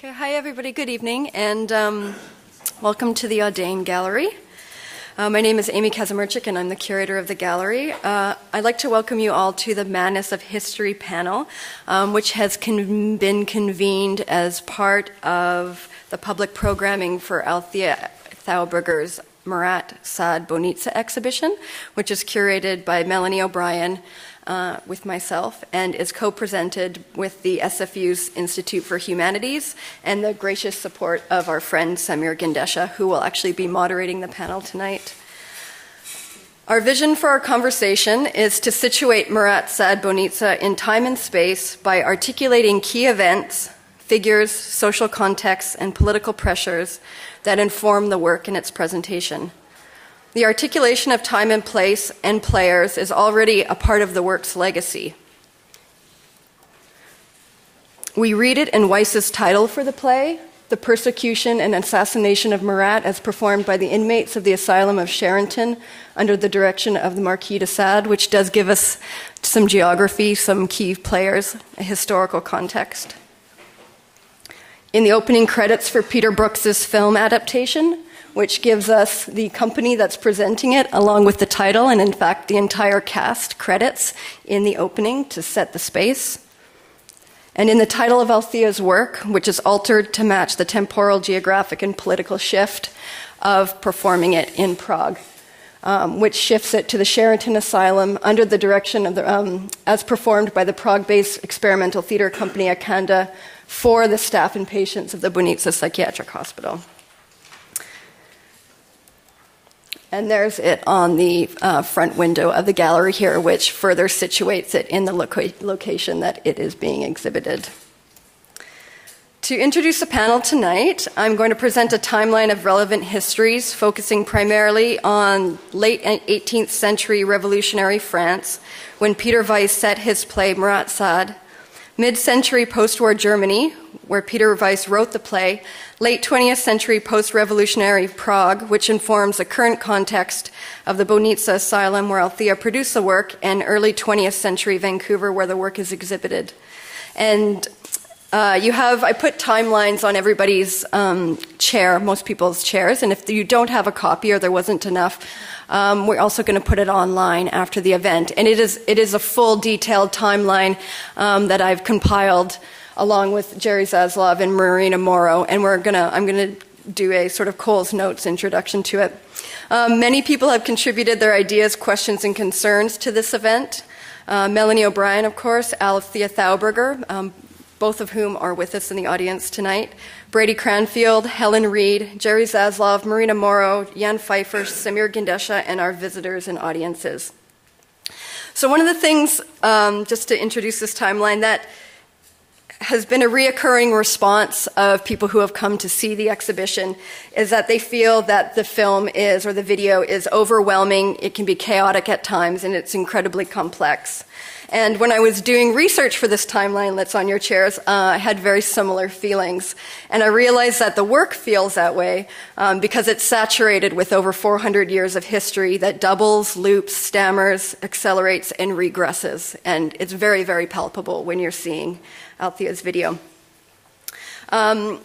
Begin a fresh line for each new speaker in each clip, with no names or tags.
Okay, hi everybody, good evening, and welcome to the Audain Gallery. My name is Amy Kazimirchik, and I'm the curator of the gallery. I'd like to welcome you all to the Madness of History panel, which has been convened as part of the public programming for Althea Thauberger's Marat Sade Bohnice exhibition, which is curated by Melanie O'Brien with myself and is co-presented with the SFU's Institute for Humanities and the gracious support of our friend Samir Gandesha, who will actually be moderating the panel tonight. Our vision for our conversation is to situate Marat Sade Bohnice in time and space by articulating key events, figures, social contexts, and political pressures that inform the work in its presentation. The articulation of time and place and players is already a part of the work's legacy. We read it in Weiss's title for the play, The Persecution and Assassination of Marat, as performed by the inmates of the asylum of Charenton under the direction of the Marquis de Sade, which does give us some geography, some key players, a historical context. In the opening credits for Peter Brooks's film adaptation, which gives us the company that's presenting it, along with the title, and in fact the entire cast credits in the opening to set the space. And in the title of Althea's work, which is altered to match the temporal, geographic, and political shift of performing it in Prague, which shifts it to the Charenton Asylum under the direction of as performed by the Prague-based experimental theater company Akanda for the staff and patients of the Bohnice Psychiatric Hospital. And there's it on the front window of the gallery here, which further situates it in the location that it is being exhibited. To introduce the panel tonight, I'm going to present a timeline of relevant histories, focusing primarily on late 18th century revolutionary France, when Peter Weiss set his play Marat Sade, mid-century post-war Germany, where Peter Weiss wrote the play, late 20th century post-revolutionary Prague, which informs the current context of the Bohnice Asylum, where Althea produced the work, and early 20th century Vancouver, where the work is exhibited. And I put timelines on everybody's chair, most people's chairs, and if you don't have a copy or there wasn't enough, we're also going to put it online after the event. And it is a full detailed timeline that I've compiled along with Jerry Zaslove and Marina Marrow, and I'm going to do a sort of Cole's Notes introduction to it. Many people have contributed their ideas, questions, and concerns to this event. Melanie O'Brien, of course, Althea Thauberger, both of whom are with us in the audience tonight, Brady Cranfield, Helen Reed, Jerry Zaslove, Marina Marrow, Yann Pfeiffer, Samir Gandesha, and our visitors and audiences. So one of the things, just to introduce this timeline, that has been a reoccurring response of people who have come to see the exhibition is that they feel that the film is, or the video is overwhelming, it can be chaotic at times, and it's incredibly complex. And when I was doing research for this timeline that's on your chairs, I had very similar feelings. And I realized that the work feels that way because it's saturated with over 400 years of history that doubles, loops, stammers, accelerates, and regresses. And it's very, very palpable when you're seeing Althea's video. I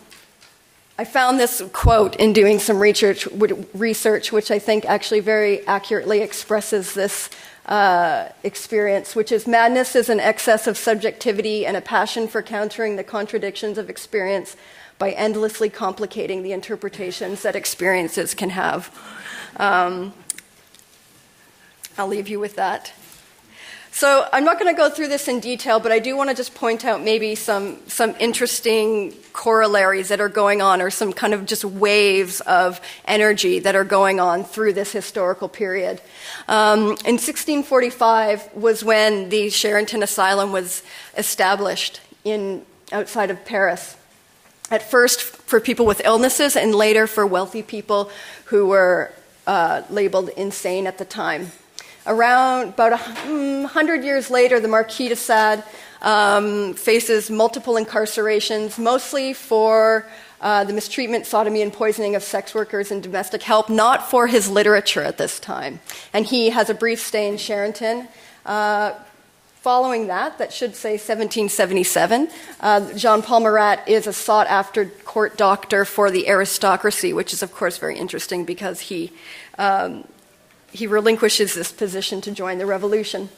found this quote in doing some research, which I think actually very accurately expresses this experience, which is, madness is an excess of subjectivity and a passion for countering the contradictions of experience by endlessly complicating the interpretations that experiences can have. I'll leave you with that. So I'm not going to go through this in detail, but I do want to just point out maybe some interesting corollaries that are going on, or some kind of just waves of energy that are going on through this historical period. In 1645 was when the Charenton Asylum was established outside of Paris. At first for people with illnesses, and later for wealthy people who were labeled insane at the time. Around about 100 years later, the Marquis de Sade faces multiple incarcerations, mostly for the mistreatment, sodomy, and poisoning of sex workers and domestic help, not for his literature at this time. And he has a brief stay in Charenton, following that should say 1777, Jean-Paul Marat is a sought-after court doctor for the aristocracy, which is, of course, very interesting because he relinquishes this position to join the revolution.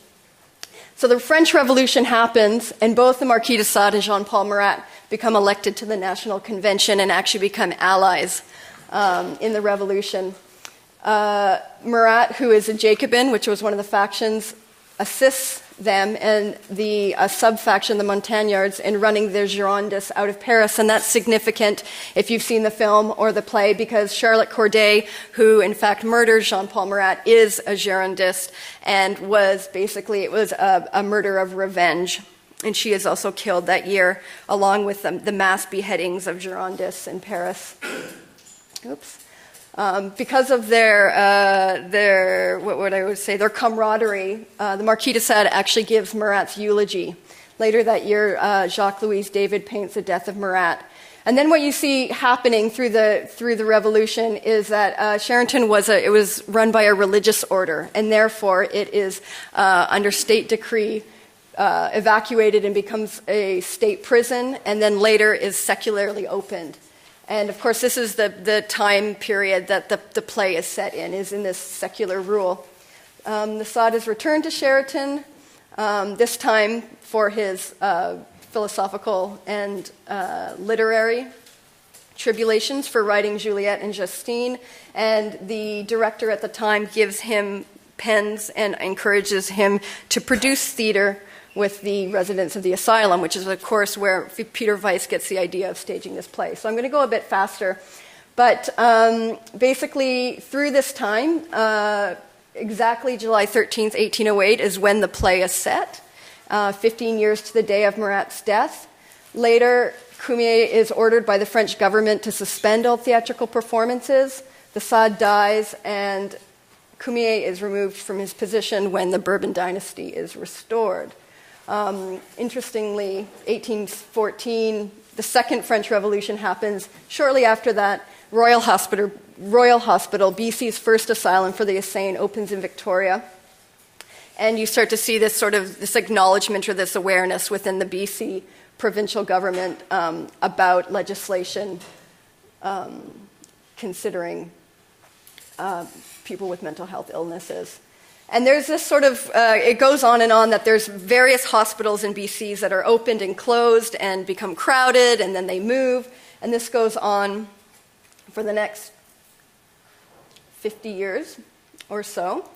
So the French Revolution happens, and both the Marquis de Sade and Jean-Paul Marat become elected to the National Convention and actually become allies in the revolution. Marat, who is a Jacobin, which was one of the factions, assists them and the sub-faction, the Montagnards, in running their Girondists out of Paris. And that's significant if you've seen the film or the play, because Charlotte Corday, who in fact murdered Jean-Paul Marat, is a Girondist and was basically, it was a murder of revenge. And she is also killed that year, along with the mass beheadings of Girondists in Paris. Oops. Because of their camaraderie, the Marquis de Sade actually gives Marat's eulogy. Later that year, Jacques-Louis David paints the death of Marat. And then what you see happening through the revolution is that Charenton was run by a religious order, and therefore it is under state decree evacuated and becomes a state prison, and then later is secularly opened. And of course, this is the time period that the play is set in, is in this secular rule. The Sade is returned to Charenton, this time for his philosophical and literary tribulations for writing Juliet and Justine. And the director at the time gives him pens and encourages him to produce theater with the residents of the asylum, which is, of course, where Peter Weiss gets the idea of staging this play. So I'm going to go a bit faster. But basically, through this time, exactly July 13th, 1808 is when the play is set, 15 years to the day of Marat's death. Later, Cumier is ordered by the French government to suspend all theatrical performances. The Sade dies, and Cumier is removed from his position when the Bourbon dynasty is restored. Interestingly, 1814, the Second French Revolution happens. Shortly after that, Royal Hospital, BC's first asylum for the insane, opens in Victoria. And you start to see this acknowledgement or this awareness within the BC provincial government about legislation considering people with mental health illnesses. And there's this it goes on and on that there's various hospitals in BCs that are opened and closed and become crowded, and then they move. And this goes on for the next 50 years or so.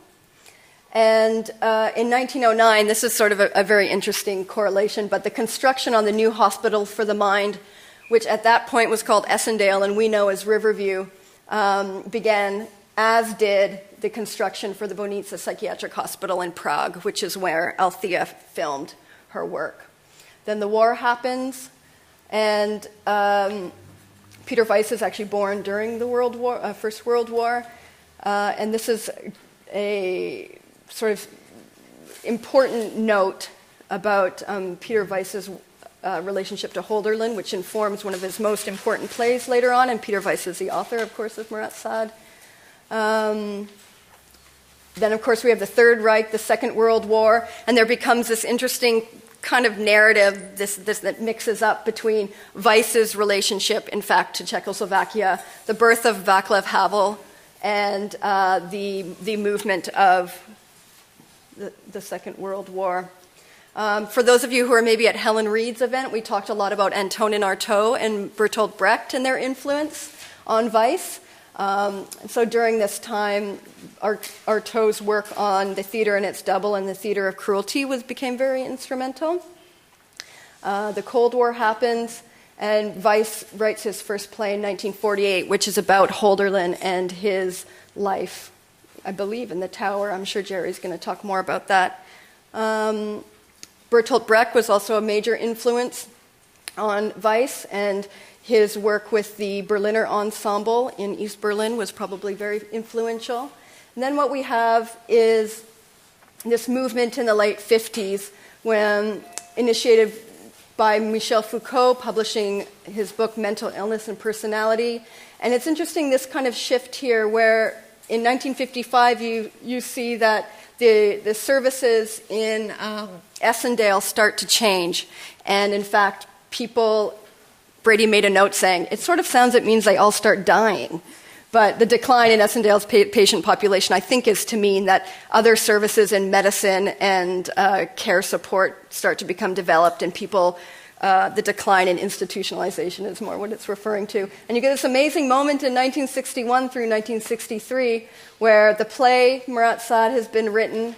And in 1909, this is sort of a very interesting correlation, but the construction on the new hospital for the mind, which at that point was called Essendale and we know as Riverview, began, as did the construction for the Bohnice Psychiatric Hospital in Prague, which is where Althea filmed her work. Then the war happens, and Peter Weiss is actually born during the First World War, and this is a sort of important note about Peter Weiss's relationship to Hölderlin, which informs one of his most important plays later on, and Peter Weiss is the author, of course, of Marat Sade. Then, of course, we have the Third Reich, the Second World War, and there becomes this interesting kind of narrative this that mixes up between Weiss's relationship, in fact, to Czechoslovakia, the birth of Václav Havel, and the movement of the Second World War. For those of you who are maybe at Helen Reid's event, we talked a lot about Antonin Artaud and Bertolt Brecht and their influence on Weiss. So during this time, Artaud's work on the theater and its double and the theater of cruelty became very instrumental. The Cold War happens, and Weiss writes his first play in 1948, which is about Hölderlin and his life, I believe, in the Tower. I'm sure Jerry's going to talk more about that. Bertolt Brecht was also a major influence on Weiss, and his work with the Berliner Ensemble in East Berlin was probably very influential. And then what we have is this movement in the late 50s, when initiated by Michel Foucault, publishing his book Mental Illness and Personality. And it's interesting, this kind of shift here, where in 1955, you see that the services in Essendale start to change. And in fact, Brady made a note saying, it sort of sounds it means they all start dying. But the decline in Essendale's patient population, I think, is to mean that other services in medicine and care support start to become developed, and the decline in institutionalization is more what it's referring to. And you get this amazing moment in 1961 through 1963 where the play Marat Sade has been written.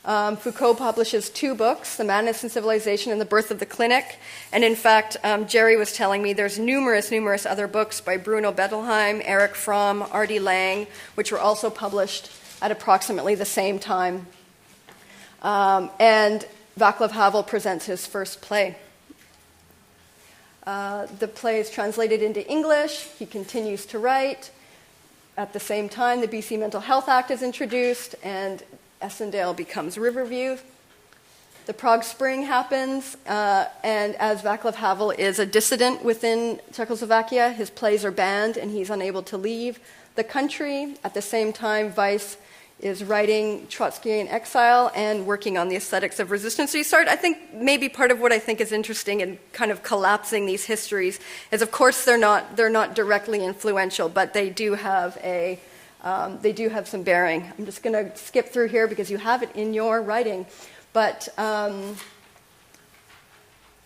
Foucault publishes 2 books, The Madness and Civilization and The Birth of the Clinic. And in fact, Jerry was telling me there's numerous other books by Bruno Bettelheim, Erich Fromm, R.D. Laing, which were also published at approximately the same time. And Václav Havel presents his first play. The play is translated into English. He continues to write. At the same time, the BC Mental Health Act is introduced, and Essendale becomes Riverview. The Prague Spring happens, and as Václav Havel is a dissident within Czechoslovakia, his plays are banned, and he's unable to leave the country. At the same time, Weiss is writing Trotsky in Exile and working on the aesthetics of resistance. So you start, I think, maybe part of what I think is interesting in kind of collapsing these histories is, of course, they're not directly influential, but they do have some bearing. I'm just going to skip through here because you have it in your writing. But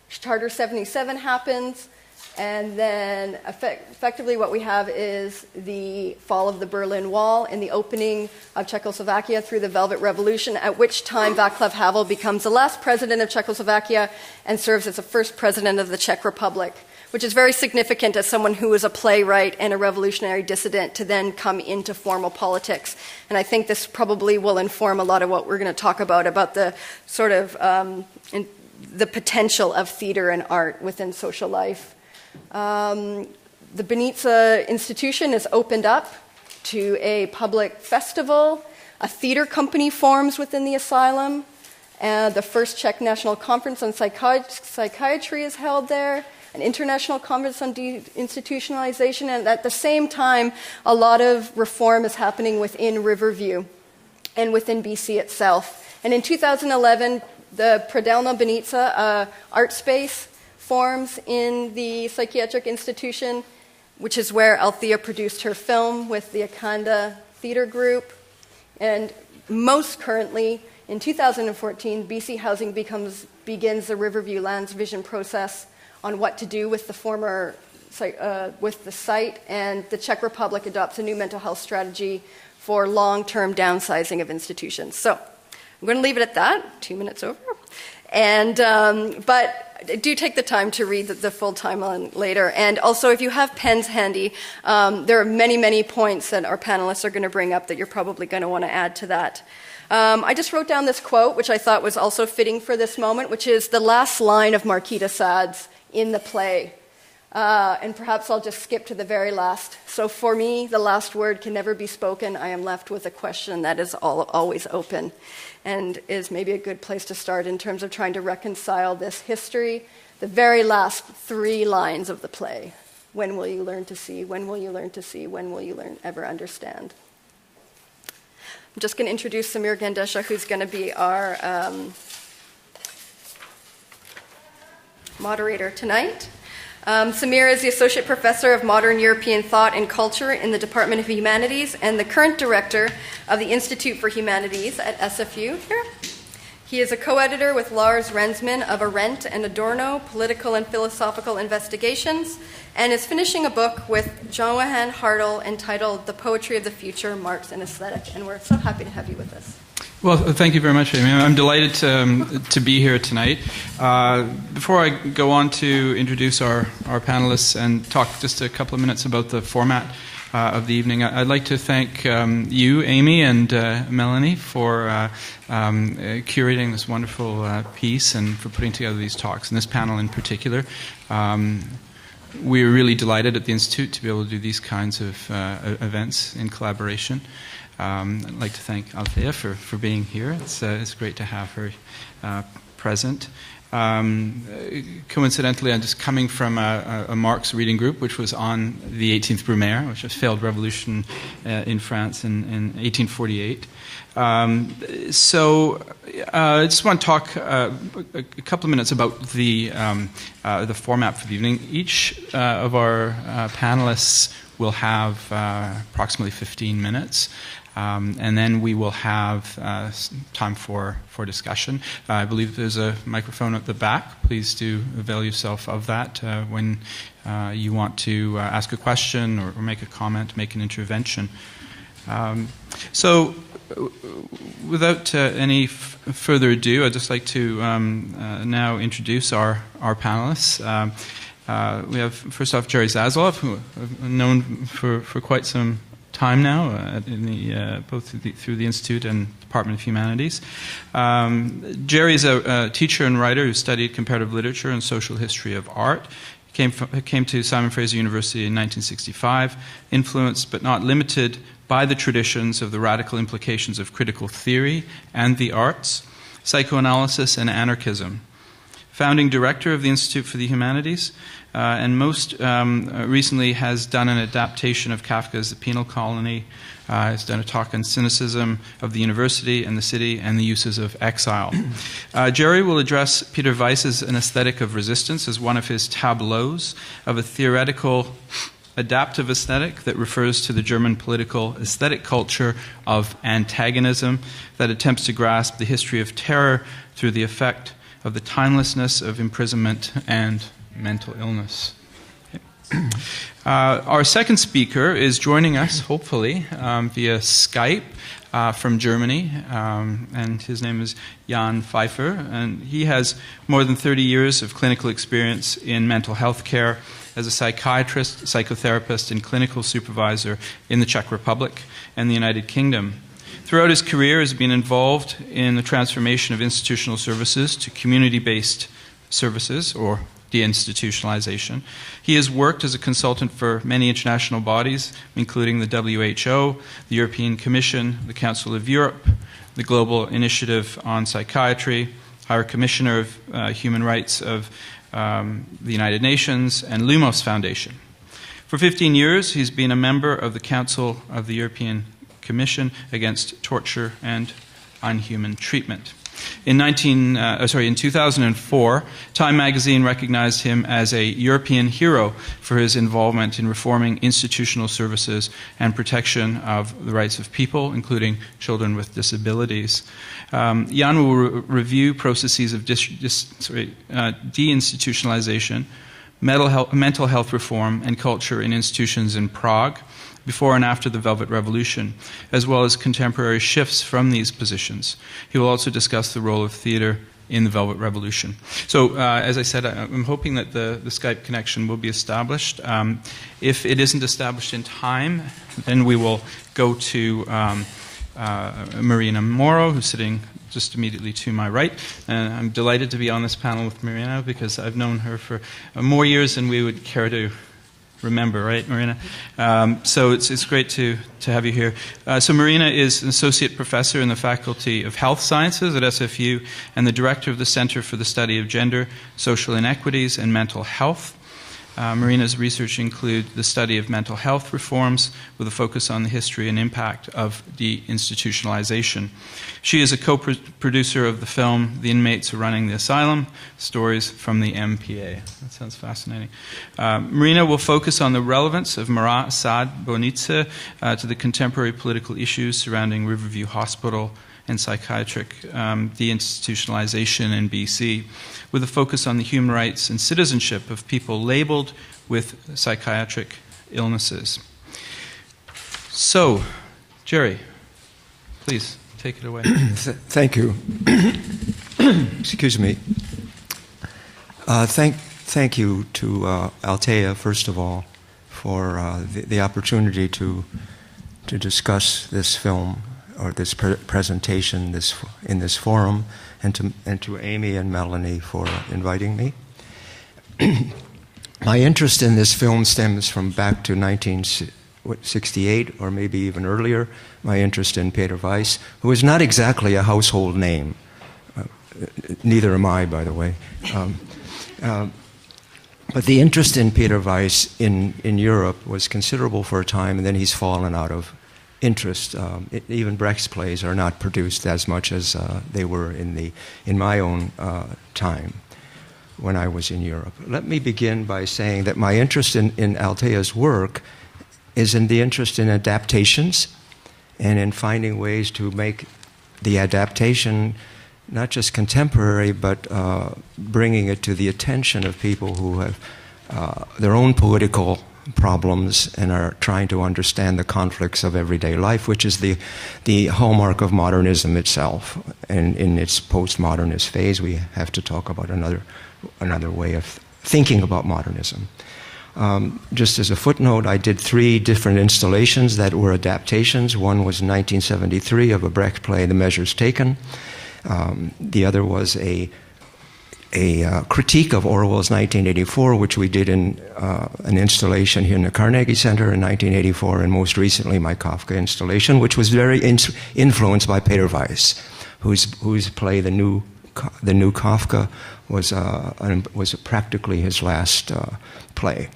Charter 77 happens, and then effectively what we have is the fall of the Berlin Wall and the opening of Czechoslovakia through the Velvet Revolution, at which time Václav Havel becomes the last president of Czechoslovakia and serves as the first president of the Czech Republic, which is very significant as someone who was a playwright and a revolutionary dissident to then come into formal politics. And I think this probably will inform a lot of what we're going to talk about the sort of the potential of theater and art within social life. The Bohnice institution is opened up to a public festival. A theater company forms within the asylum. The first Czech National Conference on Psychiatry is held there. An international conference on de-institutionalization, and at the same time, a lot of reform is happening within Riverview and within BC itself. And in 2011, the Pradelna Bohnice art space forms in the psychiatric institution, which is where Althea produced her film with the Akanda Theatre Group. And most currently, in 2014, BC Housing begins the Riverview Lands Vision process on what to do with with the site, and the Czech Republic adopts a new mental health strategy for long-term downsizing of institutions. So I'm going to leave it at that. 2 minutes over. And but do take the time to read the full timeline later. And also, if you have pens handy, there are many points that our panelists are going to bring up that you're probably going to want to add to that. I just wrote down this quote, which I thought was also fitting for this moment, which is the last line of Marquis de Sade's in the play. And perhaps I'll just skip to the very last. So for me, the last word can never be spoken. I am left with a question that is always open, and is maybe a good place to start in terms of trying to reconcile this history. The very last 3 lines of the play. When will you learn to see? When will you learn to see? When will you ever understand? I'm just going to introduce Samir Gandesha, who's going to be our moderator tonight. Samir is the Associate Professor of Modern European Thought and Culture in the Department of Humanities and the current Director of the Institute for Humanities at SFU here. He is a co-editor with Lars Rensman of Arendt and Adorno, Political and Philosophical Investigations, and is finishing a book with Johan Hartl entitled The Poetry of the Future, Marx and Aesthetic. And we're so happy to have you with us.
Well, thank you very much, Amy. I'm delighted to be here tonight. Before I go on to introduce our panelists and talk just a couple of minutes about the format of the evening, I'd like to thank you, Amy, and Melanie for curating this wonderful piece and for putting together these talks, and this panel in particular. We're really delighted at the Institute to be able to do these kinds of events in collaboration. I'd like to thank Althea for being here. It's great to have her present. Coincidentally, I'm just coming from a Marx reading group, which was on the 18th Brumaire, which was a failed revolution in France in 1848. I just want to talk a couple of minutes about the format for the evening. Each of our panelists will have approximately 15 minutes. And then we will have time for discussion. I believe there's a microphone at the back. Please do avail yourself of that when you want to ask a question or make a comment, make an intervention. Without any further ado, I'd just like to now introduce our panelists. We have, first off, Jerry Zaslove, who I've known for quite some time now, both through the Institute and Department of Humanities. Jerry is a teacher and writer who studied comparative literature and social history of art. He came to Simon Fraser University in 1965, influenced but not limited by the traditions of the radical implications of critical theory and the arts, psychoanalysis, and anarchism. Founding director of the Institute for the Humanities, and most recently has done an adaptation of Kafka's The Penal Colony, has done a talk on cynicism of the university and the city and the uses of exile. Jerry will address Peter Weiss's An Aesthetic of Resistance as one of his tableaus of a theoretical adaptive aesthetic that refers to the German political aesthetic culture of antagonism that attempts to grasp the history of terror through the effect of the timelessness of imprisonment and mental illness. Our second speaker is joining us, hopefully, via Skype from Germany, and his name is Yann Pfeiffer, and he has more than 30 years of clinical experience in mental health care as a psychiatrist, psychotherapist, and clinical supervisor in the Czech Republic and the United Kingdom. Throughout his career, he has been involved in the transformation of institutional services to community-based services, or de-institutionalization. He has worked as a consultant for many international bodies, including the WHO, the European Commission, the Council of Europe, the Global Initiative on Psychiatry, Higher Commissioner of Human Rights of the United Nations, and Lumos Foundation. For 15 years, he's been a member of the Council of the European Commission against torture and unhuman treatment. In 2004, Time magazine recognized him as a European hero for his involvement in reforming institutional services and protection of the rights of people, including children with disabilities. Yann will review processes of de-institutionalization, mental health reform, and culture in institutions in Prague, before and after the Velvet Revolution, as well as contemporary shifts from these positions. He will also discuss the role of theater in the Velvet Revolution. So, as I said, I'm hoping that the Skype connection will be established. If it isn't established in time, then we will go to Marina Marrow, who's sitting just immediately to my right. I'm delighted to be on this panel with Marina because I've known her for more years than we would care to remember, right, Marina? So it's great to have you here. So Marina is an associate professor in the Faculty of Health Sciences at SFU and the director of the Center for the Study of Gender, Social Inequities, and Mental Health. Marina's research includes the study of mental health reforms with a focus on the history and impact of de-institutionalization. She is a co-producer of the film The Inmates Running the Asylum, Stories from the MPA. That sounds fascinating. Marina will focus on the relevance of Marat Sade Bohnice to the contemporary political issues surrounding Riverview Hospital and psychiatric deinstitutionalization in BC, with a focus on the human rights and citizenship of people labeled with psychiatric illnesses. So, Jerry, please take it away.
Thank you. Excuse me. Thank you to Althea, first of all, for the opportunity to discuss this film or this presentation in this forum, and to Amy and Melanie for inviting me. My interest in this film stems from back to 1968, or maybe even earlier, my interest in Peter Weiss, who is not exactly a household name. neither am I, by the way. But the interest in Peter Weiss in Europe was considerable for a time, and then he's fallen out of interest. Even Brecht's plays are not produced as much as they were in my own time when I was in Europe. Let me begin by saying that my interest in Althea's work is in the interest in adaptations and in finding ways to make the adaptation not just contemporary, but bringing it to the attention of people who have their own political problems and are trying to understand the conflicts of everyday life, which is the hallmark of modernism itself. And in its postmodernist phase, we have to talk about another way of thinking about modernism. Just as a footnote, I did 3 different installations that were adaptations. One was in 1973 of a Brecht play, The Measures Taken. The other was a critique of Orwell's 1984, which we did in an installation here in the Carnegie Center in 1984, and most recently my Kafka installation, which was very influenced by Peter Weiss, whose play, The New Kafka, was practically his last play.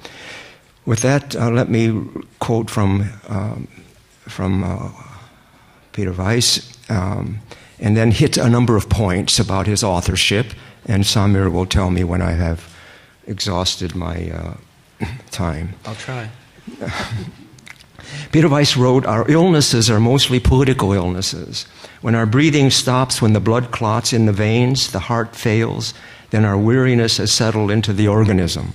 With that, let me quote from Peter Weiss, and then hit a number of points about his authorship, and Samir will tell me when I have exhausted my time.
I'll try.
Peter Weiss wrote, "Our illnesses are mostly political illnesses. When our breathing stops, when the blood clots in the veins, the heart fails, then our weariness has settled into the organism,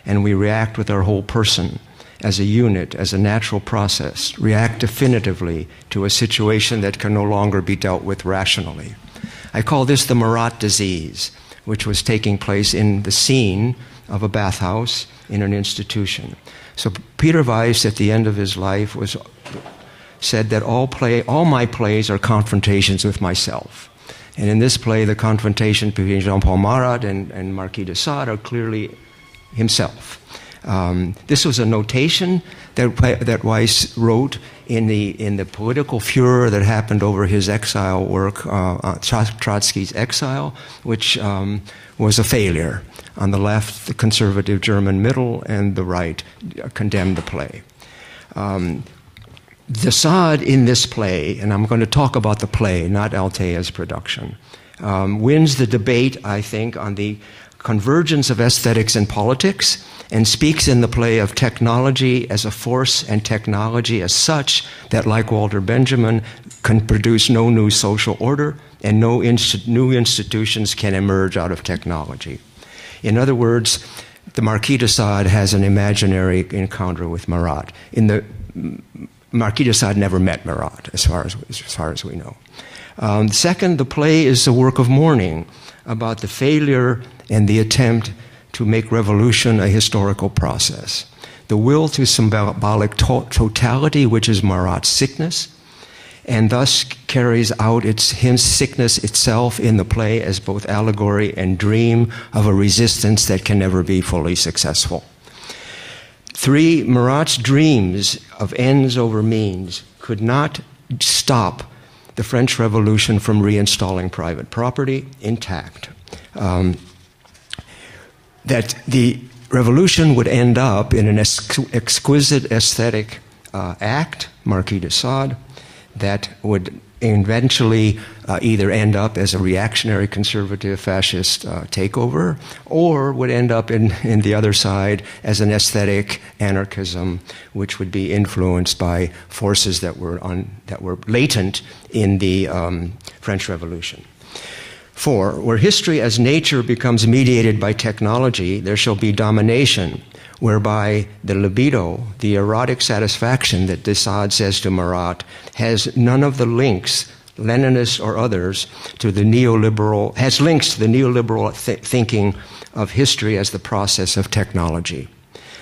and we react with our whole person, as a unit, as a natural process, react definitively to a situation that can no longer be dealt with rationally. I call this the Marat Disease, which was taking place in the scene of a bathhouse in an institution." So Peter Weiss, at the end of his life, said that all my plays are confrontations with myself. And in this play, the confrontation between Jean-Paul Marat and Marquis de Sade are clearly himself. This was a notation that Weiss wrote in the political furor that happened over his exile work, Trotsky's Exile, which was a failure. On the left, the conservative German middle, and the right condemned the play. De Sade in this play, and I'm going to talk about the play, not Althea's production, wins the debate, I think, on the convergence of aesthetics and politics, and speaks in the play of technology as a force and technology as such that, like Walter Benjamin, can produce no new social order and no new institutions can emerge out of technology. In other words, the Marquis de Sade has an imaginary encounter with Marat. Marquis de Sade never met Marat, as far as we know. Second, the play is a work of mourning about the failure and the attempt to make revolution a historical process. The will to symbolic totality, which is Marat's sickness, and thus carries out his sickness itself in the play as both allegory and dream of a resistance that can never be fully successful. 3, Marat's dreams of ends over means could not stop the French Revolution from reinstalling private property intact. That the revolution would end up in an exquisite aesthetic act, Marquis de Sade, that would eventually either end up as a reactionary conservative fascist takeover, or would end up in the other side as an aesthetic anarchism, which would be influenced by forces that were latent in the French Revolution. 4, where history as nature becomes mediated by technology, there shall be domination, whereby the libido, the erotic satisfaction that de Sade says to Marat, has none of the links, Leninist or others, to the neoliberal, has links to the neoliberal thinking of history as the process of technology.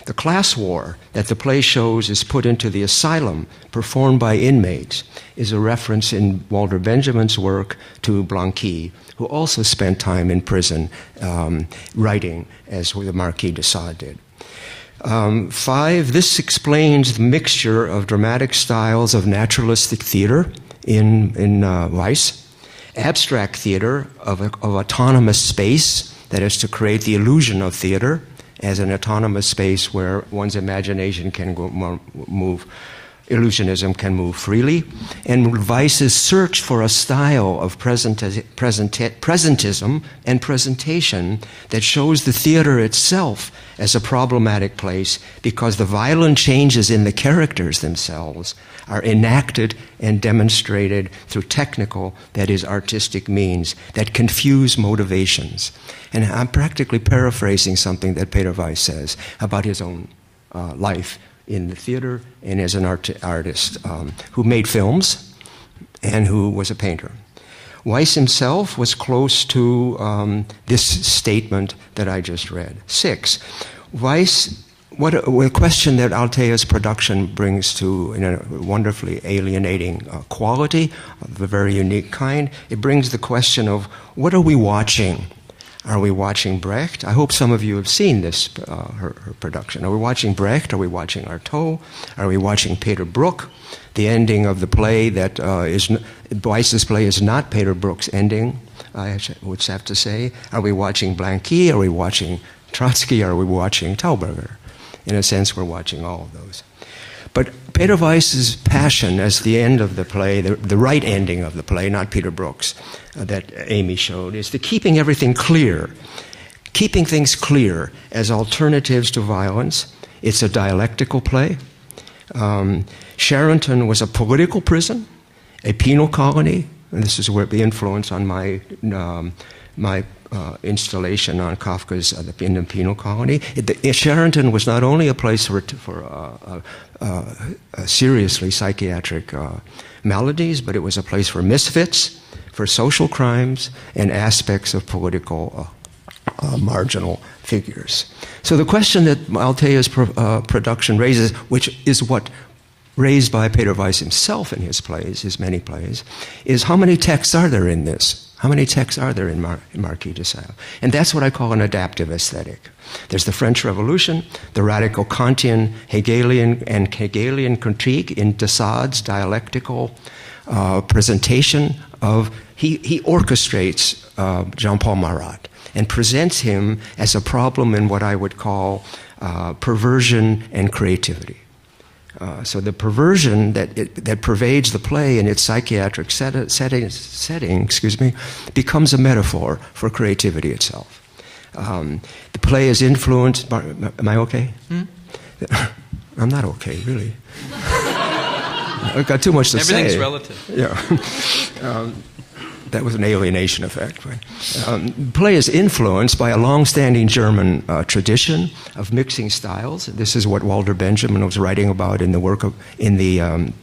The class war that the play shows is put into the asylum performed by inmates is a reference in Walter Benjamin's work to Blanqui, who also spent time in prison writing as the Marquis de Sade did. 5, this explains the mixture of dramatic styles of naturalistic theater in Weiss abstract theater of autonomous space, that is to create the illusion of theater as an autonomous space where one's imagination can move, illusionism can move freely, and Weiss's search for a style of presentism and presentation that shows the theater itself as a problematic place because the violent changes in the characters themselves are enacted and demonstrated through technical, that is, artistic means that confuse motivations. And I'm practically paraphrasing something that Peter Weiss says about his own life in the theater and as an artist who made films and who was a painter. Weiss himself was close to this statement that I just read. 6. Weiss, what a question that Althea's production brings to in a wonderfully alienating quality of a very unique kind. It brings the question of what are we watching? Are we watching Brecht? I hope some of you have seen this, her production. Are we watching Brecht? Are we watching Artaud? Are we watching Peter Brook? The ending of the play that Weiss's play is not Peter Brook's ending, I would have to say. Are we watching Blanqui? Are we watching Trotsky? Are we watching Thauberger? In a sense, we're watching all of those. But Peter Weiss's passion as the end of the play, the right ending of the play, not Peter Brook's, that Amy showed, is the keeping everything clear, keeping things clear as alternatives to violence. It's a dialectical play. Charenton was a political prison, a penal colony, and this is where the influence on my installation on Kafka's in the penal colony. Charenton was not only a place for seriously psychiatric maladies, but it was a place for misfits, for social crimes, and aspects of political marginal figures. So the question that Althea's production raises, which is what raised by Peter Weiss himself in his plays, his many plays, is how many texts are there in this? How many texts are there in Marquis de Sade? And that's what I call an adaptive aesthetic. There's the French Revolution, the radical Kantian, Hegelian critique in de Sade's dialectical presentation of, he orchestrates Jean-Paul Marat and presents him as a problem in what I would call perversion and creativity. So the perversion that pervades the play in its psychiatric setting, becomes a metaphor for creativity itself. The play is influenced by... Am I okay? I'm not okay, really. I've got too much to say.
Everything's relative.
Yeah. That was an alienation effect. Right? The play is influenced by a long-standing German tradition of mixing styles. This is what Walter Benjamin was writing about in the work of the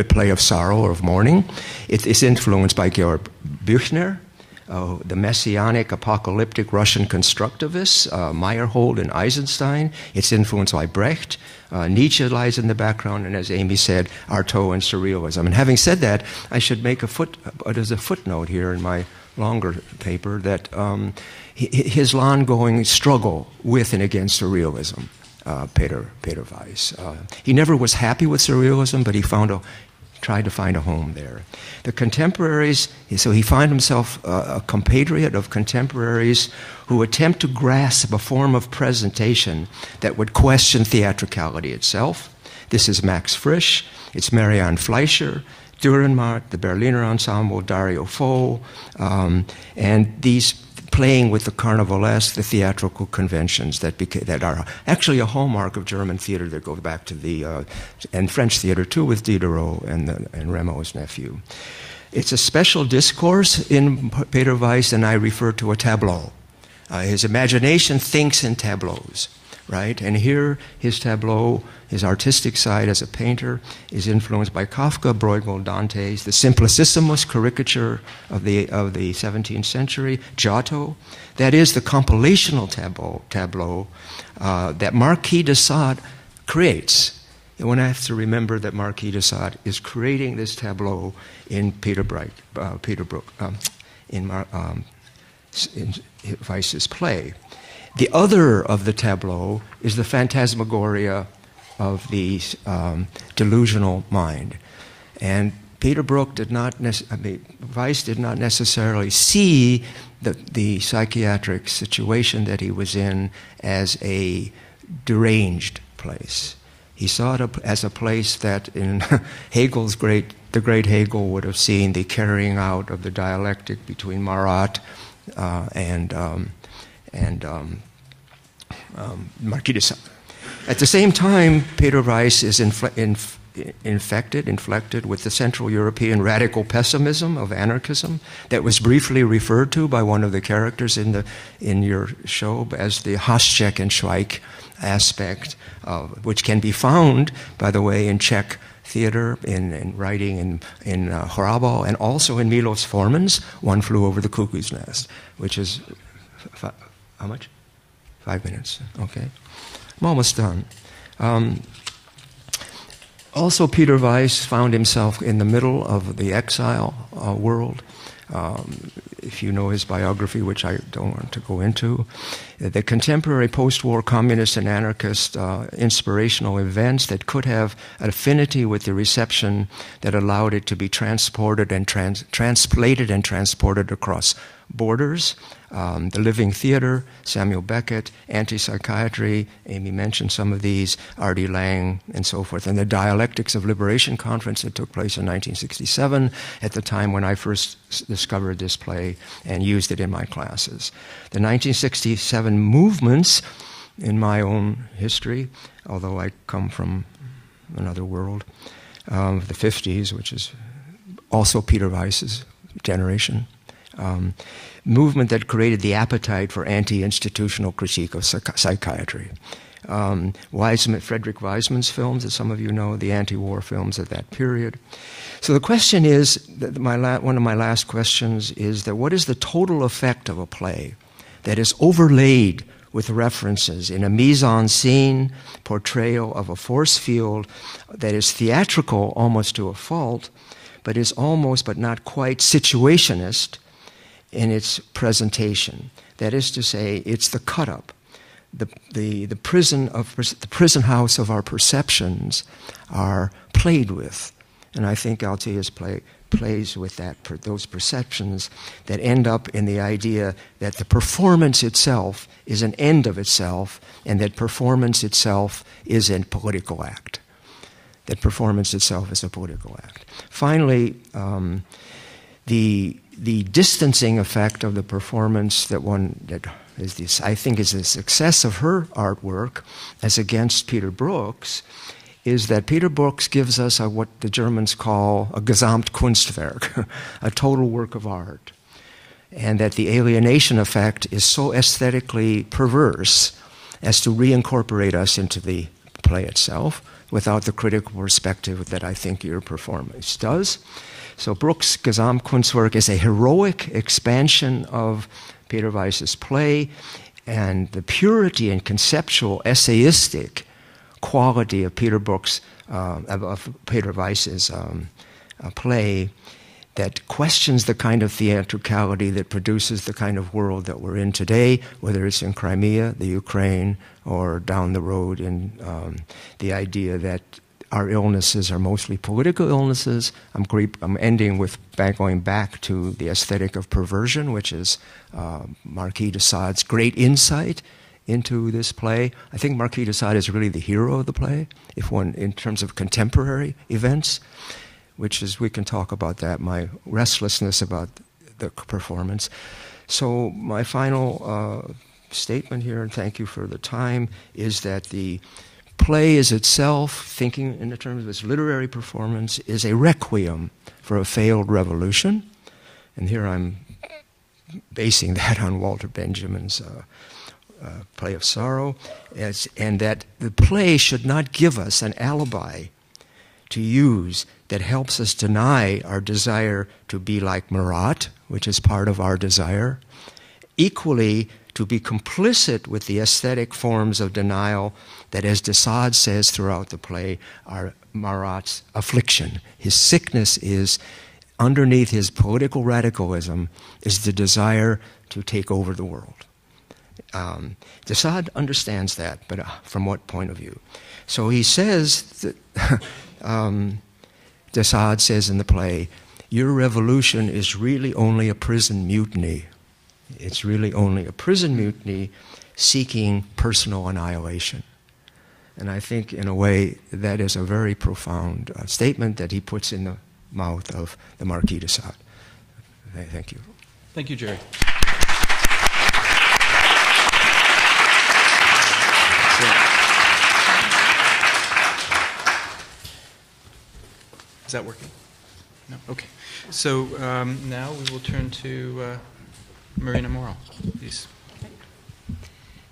play of Sorrow or of Mourning. It's influenced by Georg Büchner, the messianic, apocalyptic Russian constructivists, Meyerhold and Eisenstein. It's influenced by Brecht. Nietzsche lies in the background, and as Amy said, Artaud and surrealism. And having said that, I should make there's a footnote here in my longer paper that his ongoing struggle with and against surrealism, Peter Weiss. He never was happy with surrealism, but he tried to find a home there. The contemporaries, so he finds himself a compatriot of contemporaries who attempt to grasp a form of presentation that would question theatricality itself. This is Max Frisch, it's Marianne Fleischer, Dürrenmatt, the Berliner Ensemble, Dario Fo, and these playing with the carnivalesque, the theatrical conventions that are actually a hallmark of German theater that go back to and French theater too, with Diderot and Rameau's nephew. It's a special discourse in Peter Weiss, and I refer to a tableau. His imagination thinks in tableaus, right? And here his tableau, his artistic side as a painter, is influenced by Kafka, Bruegel, Dante's, the Simplicissimus caricature of the 17th century, Giotto. That is the compilational tableau that Marquis de Sade creates. And one has to remember that Marquis de Sade is creating this tableau in Peter Brook, in Weiss's play. The other of the tableau is the phantasmagoria of the delusional mind. And Weiss did not necessarily see the psychiatric situation that he was in as a deranged place. He saw it as a place that in Hegel's the great Hegel would have seen the carrying out of the dialectic between Marat and Marquis de Sade. At the same time, Peter Weiss is inflected with the Central European radical pessimism of anarchism that was briefly referred to by one of the characters in your show as the Hašček and Švejk aspect, which can be found, by the way, in Czech theater, in writing in Hrabal, and also in Milos Forman's One Flew Over the Cuckoo's Nest, which is, how much? 5 minutes, okay. I'm almost done. Also, Peter Weiss found himself in the middle of the exile world. If you know his biography, which I don't want to go into, the contemporary post-war communist and anarchist inspirational events that could have an affinity with the reception that allowed it to be transported and translated and transported across borders. The Living Theater, Samuel Beckett, Anti-Psychiatry, Amy mentioned some of these, R.D. Laing, and so forth, and the Dialectics of Liberation conference that took place in 1967, at the time when I first discovered this play and used it in my classes. The 1967 movements in my own history, although I come from another world, the 50s, which is also Peter Weiss's generation, movement that created the appetite for anti-institutional critique of psychiatry. Frederick Wiseman's films, as some of you know, the anti-war films of that period. So the question is, one of my last questions is that what is the total effect of a play that is overlaid with references in a mise-en-scene portrayal of a force field that is theatrical almost to a fault, but is almost but not quite situationist in its presentation. That is to say, it's the cut-up, the prison house of our perceptions are played with, and I think Althea's play plays with those perceptions that end up in the idea that the performance itself is an end of itself, and that performance itself is a political act. That performance itself is a political act. Finally, the distancing effect of the performance that is this, I think, is the success of her artwork as against Peter Brook's, is that Peter Brook's gives us what the Germans call a Gesamtkunstwerk, a total work of art, and that the alienation effect is so aesthetically perverse as to reincorporate us into the play itself without the critical perspective that I think your performance does. So Brook's Gesamtkunstwerk is a heroic expansion of Peter Weiss's play, and the purity and conceptual essayistic quality of Peter Weiss's play that questions the kind of theatricality that produces the kind of world that we're in today, whether it's in Crimea, the Ukraine, or down the road in the idea that our illnesses are mostly political illnesses. I'm ending with going back to the aesthetic of perversion, which is Marquis de Sade's great insight into this play. I think Marquis de Sade is really the hero of the play, in terms of contemporary events, which is, we can talk about that, my restlessness about the performance. So my final statement here, and thank you for the time, is that the play is itself, thinking in the terms of its literary performance, is a requiem for a failed revolution. And here I'm basing that on Walter Benjamin's Play of Sorrow, and that the play should not give us an alibi to use that helps us deny our desire to be like Marat, which is part of our desire. Equally, to be complicit with the aesthetic forms of denial that, as de Sade says throughout the play, are Marat's affliction. His sickness is, underneath his political radicalism, is the desire to take over the world. De Sade understands that, but from what point of view? So he says that de Sade says in the play, your revolution is really only a prison mutiny. It's really only a prison mutiny seeking personal annihilation. And I think, in a way, that is a very profound statement that he puts in the mouth of the Marquis de Sade. Thank you.
Thank you, Jerry. Is that working? No? Okay. So now we will turn to Marina Marrow, please.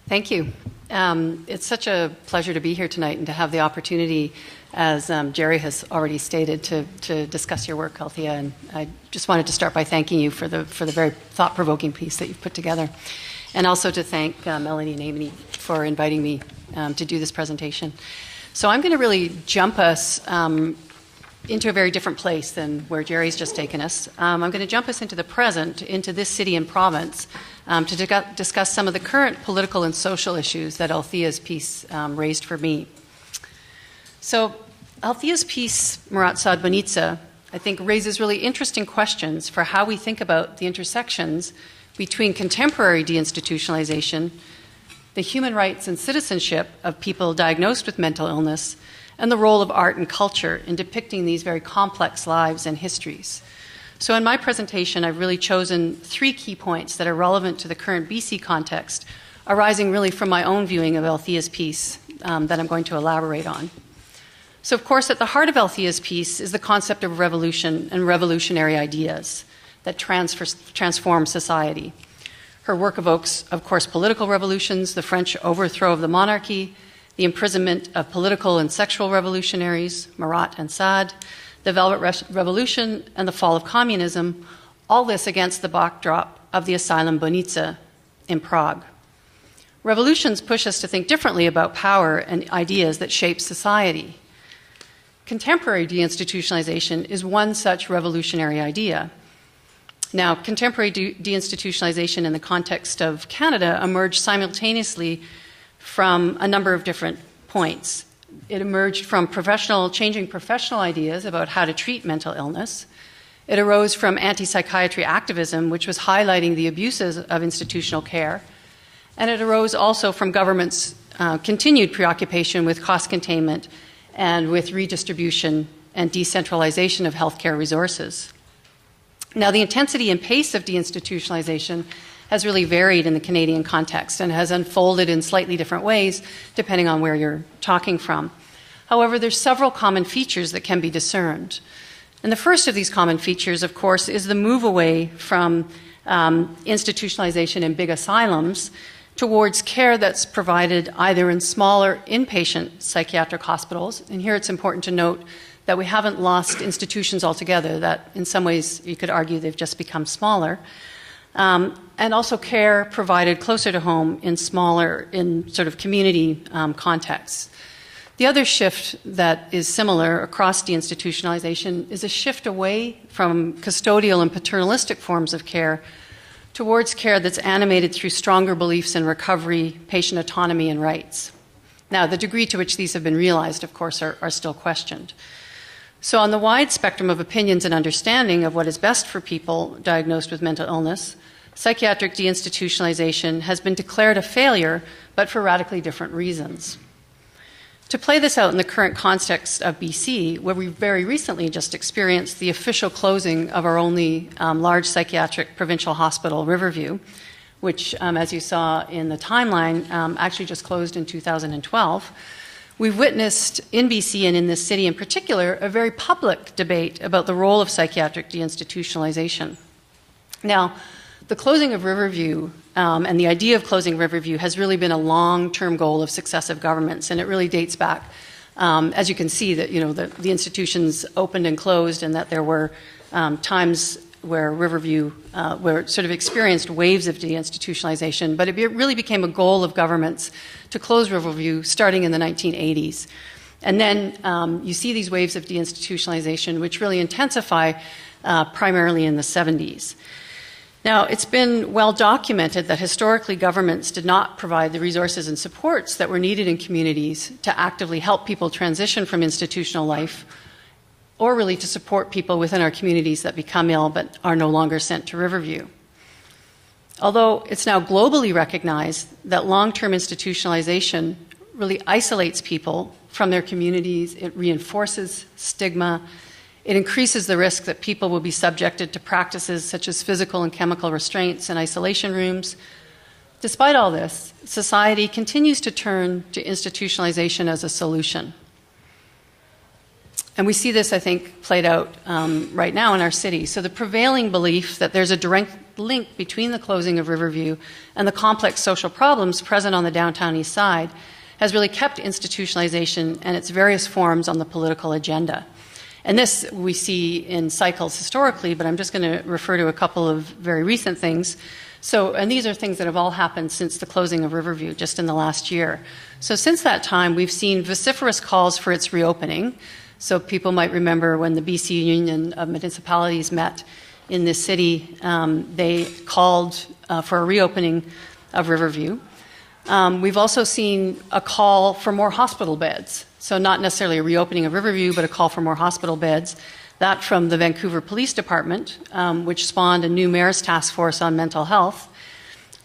Thank you. It's such a pleasure to be here tonight and to have the opportunity, as Jerry has already stated, to discuss your work, Althea. And I just wanted to start by thanking you for the very thought-provoking piece that you've put together, and also to thank Melanie and Amy for inviting me to do this presentation. So I'm going to really jump us into a very different place than where Jerry's just taken us. I'm going to jump us into the present, into this city and province, to discuss some of the current political and social issues that Althea's piece raised for me. So Althea's piece, Marat Sade Bohnice, I think raises really interesting questions for how we think about the intersections between contemporary deinstitutionalization, the human rights and citizenship of people diagnosed with mental illness, and the role of art and culture in depicting these very complex lives and histories. So in my presentation, I've really chosen 3 key points that are relevant to the current BC context, arising really from my own viewing of Althea's piece that I'm going to elaborate on. So of course, at the heart of Althea's piece is the concept of revolution and revolutionary ideas that transform society. Her work evokes, of course, political revolutions, the French overthrow of the monarchy, the imprisonment of political and sexual revolutionaries, Marat and Sade, the Velvet Revolution, and the fall of communism, all this against the backdrop of the Asylum Bohnice in Prague. Revolutions push us to think differently about power and ideas that shape society. Contemporary deinstitutionalization is one such revolutionary idea. Now, contemporary deinstitutionalization in the context of Canada emerged simultaneously from a number of different points. It emerged from changing professional ideas about how to treat mental illness. It arose from anti-psychiatry activism, which was highlighting the abuses of institutional care. And it arose also from government's continued preoccupation with cost containment and with redistribution and decentralization of healthcare resources. Now, the intensity and pace of deinstitutionalization has really varied in the Canadian context and has unfolded in slightly different ways depending on where you're talking from. However, there's several common features that can be discerned. And the first of these common features, of course, is the move away from institutionalization in big asylums towards care that's provided either in smaller inpatient psychiatric hospitals. And here it's important to note that we haven't lost institutions altogether, that in some ways you could argue they've just become smaller. And also care provided closer to home in sort of community contexts. The other shift that is similar across deinstitutionalization is a shift away from custodial and paternalistic forms of care towards care that's animated through stronger beliefs in recovery, patient autonomy, and rights. Now, the degree to which these have been realized, of course, are still questioned. So on the wide spectrum of opinions and understanding of what is best for people diagnosed with mental illness, psychiatric deinstitutionalization has been declared a failure, but for radically different reasons. To play this out in the current context of BC, where we very recently just experienced the official closing of our only large psychiatric provincial hospital, Riverview, which, as you saw in the timeline, actually just closed in 2012, we've witnessed in BC and in this city in particular a very public debate about the role of psychiatric deinstitutionalization. Now, the closing of Riverview and the idea of closing Riverview has really been a long-term goal of successive governments, and it really dates back, as you can see, that the institutions opened and closed, and that there were times where Riverview where it sort of experienced waves of deinstitutionalization, but it really became a goal of governments to close Riverview starting in the 1980s. And then you see these waves of deinstitutionalization, which really intensify primarily in the 70s. Now, it's been well documented that historically governments did not provide the resources and supports that were needed in communities to actively help people transition from institutional life or really to support people within our communities that become ill but are no longer sent to Riverview. Although it's now globally recognized that long-term institutionalization really isolates people from their communities, it reinforces stigma, it increases the risk that people will be subjected to practices such as physical and chemical restraints in isolation rooms. Despite all this, society continues to turn to institutionalization as a solution. And we see this, I think, played out right now in our city. So the prevailing belief that there's a direct link between the closing of Riverview and the complex social problems present on the downtown east side has really kept institutionalization and its various forms on the political agenda. And this we see in cycles historically, but I'm just going to refer to a couple of very recent things. So, and these are things that have all happened since the closing of Riverview, just in the last year. So since that time, we've seen vociferous calls for its reopening. So people might remember when the BC Union of Municipalities met in this city, they called for a reopening of Riverview. We've also seen a call for more hospital beds. So not necessarily a reopening of Riverview, but a call for more hospital beds. That from the Vancouver Police Department, which spawned a new mayor's task force on mental health.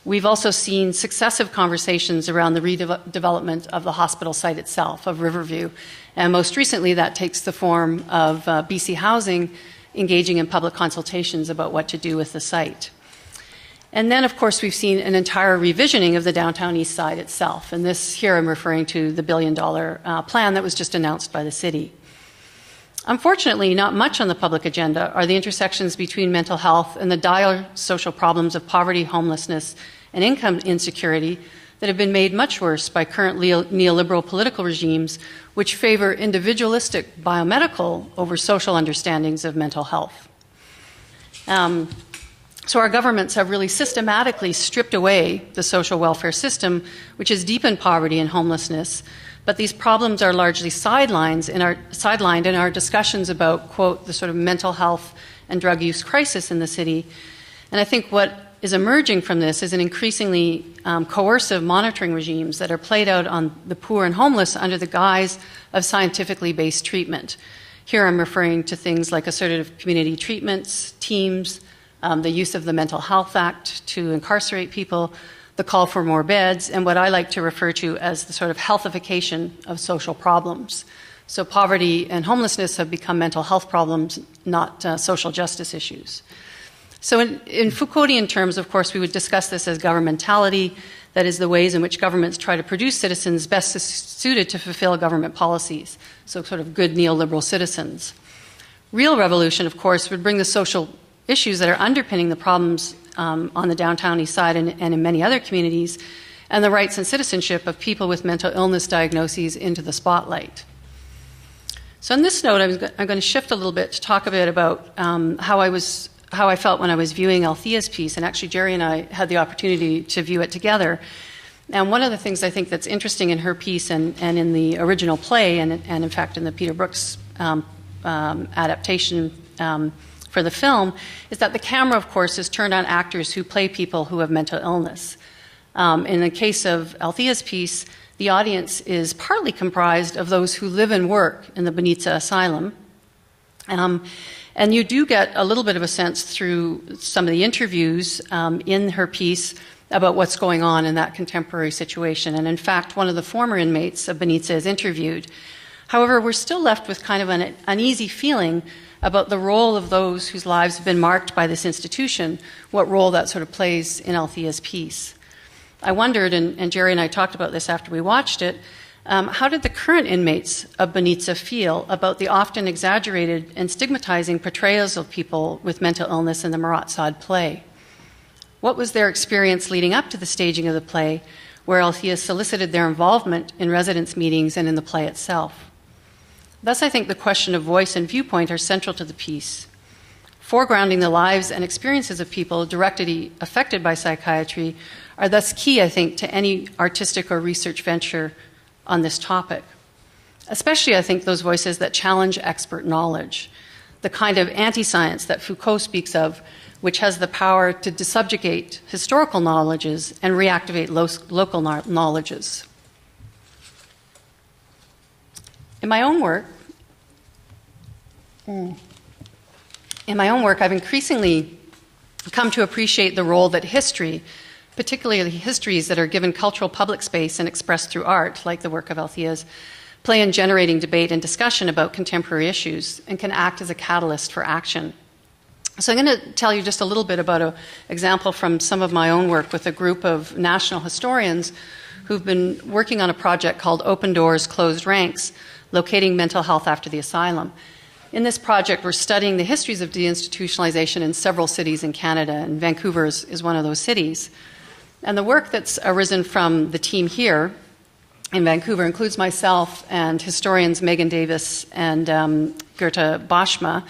We've also seen successive conversations around the redevelopment of the hospital site itself, of Riverview. And most recently, that takes the form of BC Housing engaging in public consultations about what to do with the site. And then, of course, we've seen an entire revisioning of the downtown east side itself. And this here I'm referring to the $1 billion plan that was just announced by the city. Unfortunately, not much on the public agenda are the intersections between mental health and the dire social problems of poverty, homelessness, and income insecurity that have been made much worse by current neoliberal political regimes which favor individualistic biomedical over social understandings of mental health. So our governments have really systematically stripped away the social welfare system, which has deepened poverty and homelessness. But these problems are largely sidelined in our discussions about, quote, the sort of mental health and drug use crisis in the city. And I think what is emerging from this is an increasingly coercive monitoring regimes that are played out on the poor and homeless under the guise of scientifically based treatment. Here I'm referring to things like assertive community treatments, teams, the use of the Mental Health Act to incarcerate people, the call for more beds, and what I like to refer to as the sort of healthification of social problems. So poverty and homelessness have become mental health problems, not social justice issues. So in Foucauldian terms, of course, we would discuss this as governmentality, that is the ways in which governments try to produce citizens best suited to fulfill government policies, so sort of good neoliberal citizens. Real revolution, of course, would bring the social issues that are underpinning the problems on the downtown east side and in many other communities, and the rights and citizenship of people with mental illness diagnoses into the spotlight. So on this note, I'm going to shift a little bit to talk a bit about how I felt when I was viewing Althea's piece, and actually Jerry and I had the opportunity to view it together. And one of the things I think that's interesting in her piece and in the original play, and in fact in the Peter Brooks adaptation for the film, is that the camera, of course, is turned on actors who play people who have mental illness. In the case of Althea's piece, the audience is partly comprised of those who live and work in the Bohnice Asylum. And you do get a little bit of a sense through some of the interviews in her piece about what's going on in that contemporary situation. And in fact, one of the former inmates of Bohnice is interviewed. However, we're still left with kind of an uneasy feeling about the role of those whose lives have been marked by this institution, what role that sort of plays in Althea's piece. I wondered, and Jerry and I talked about this after we watched it, how did the current inmates of Bohnice feel about the often exaggerated and stigmatizing portrayals of people with mental illness in the Marat Sade play? What was their experience leading up to the staging of the play, where Althea solicited their involvement in residence meetings and in the play itself? Thus, I think the question of voice and viewpoint are central to the piece. Foregrounding the lives and experiences of people directly affected by psychiatry are thus key, I think, to any artistic or research venture on this topic. Especially, I think, those voices that challenge expert knowledge, the kind of anti-science that Foucault speaks of, which has the power to desubjugate historical knowledges and reactivate local knowledges. In my own work, In my own work, I've increasingly come to appreciate the role that history, particularly histories that are given cultural public space and expressed through art, like the work of Althea's, play in generating debate and discussion about contemporary issues and can act as a catalyst for action. So I'm going to tell you just a little bit about an example from some of my own work with a group of national historians who've been working on a project called Open Doors, Closed Ranks, Locating Mental Health After the Asylum. In this project, we're studying the histories of deinstitutionalization in several cities in Canada, and Vancouver is one of those cities. And the work that's arisen from the team here in Vancouver includes myself and historians Megan Davis and Gerta Boschma,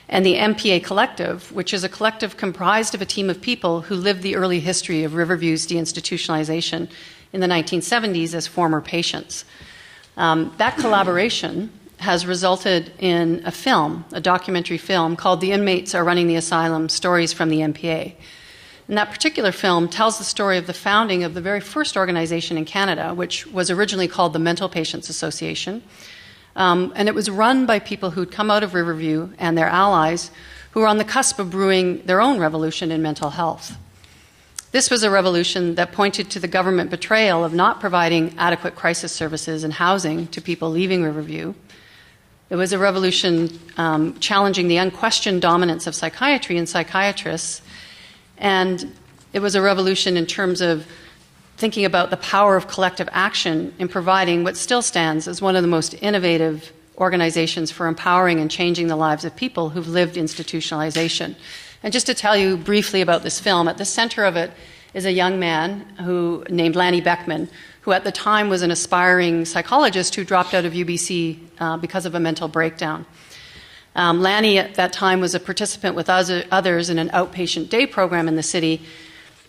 and the MPA Collective, which is a collective comprised of a team of people who lived the early history of Riverview's deinstitutionalization in the 1970s as former patients. That collaboration has resulted in a film, a documentary film called The Inmates Are Running the Asylum, Stories from the MPA. And that particular film tells the story of the founding of the very first organization in Canada, which was originally called the Mental Patients Association. And it was run by people who'd come out of Riverview and their allies who were on the cusp of brewing their own revolution in mental health. This was a revolution that pointed to the government betrayal of not providing adequate crisis services and housing to people leaving Riverview. It was a revolution challenging the unquestioned dominance of psychiatry and psychiatrists. And it was a revolution in terms of thinking about the power of collective action in providing what still stands as one of the most innovative organizations for empowering and changing the lives of people who've lived institutionalization. And just to tell you briefly about this film, at the center of it is a young man named Lanny Beckman, who at the time was an aspiring psychologist who dropped out of UBC because of a mental breakdown. Lanny at that time was a participant with others in an outpatient day program in the city,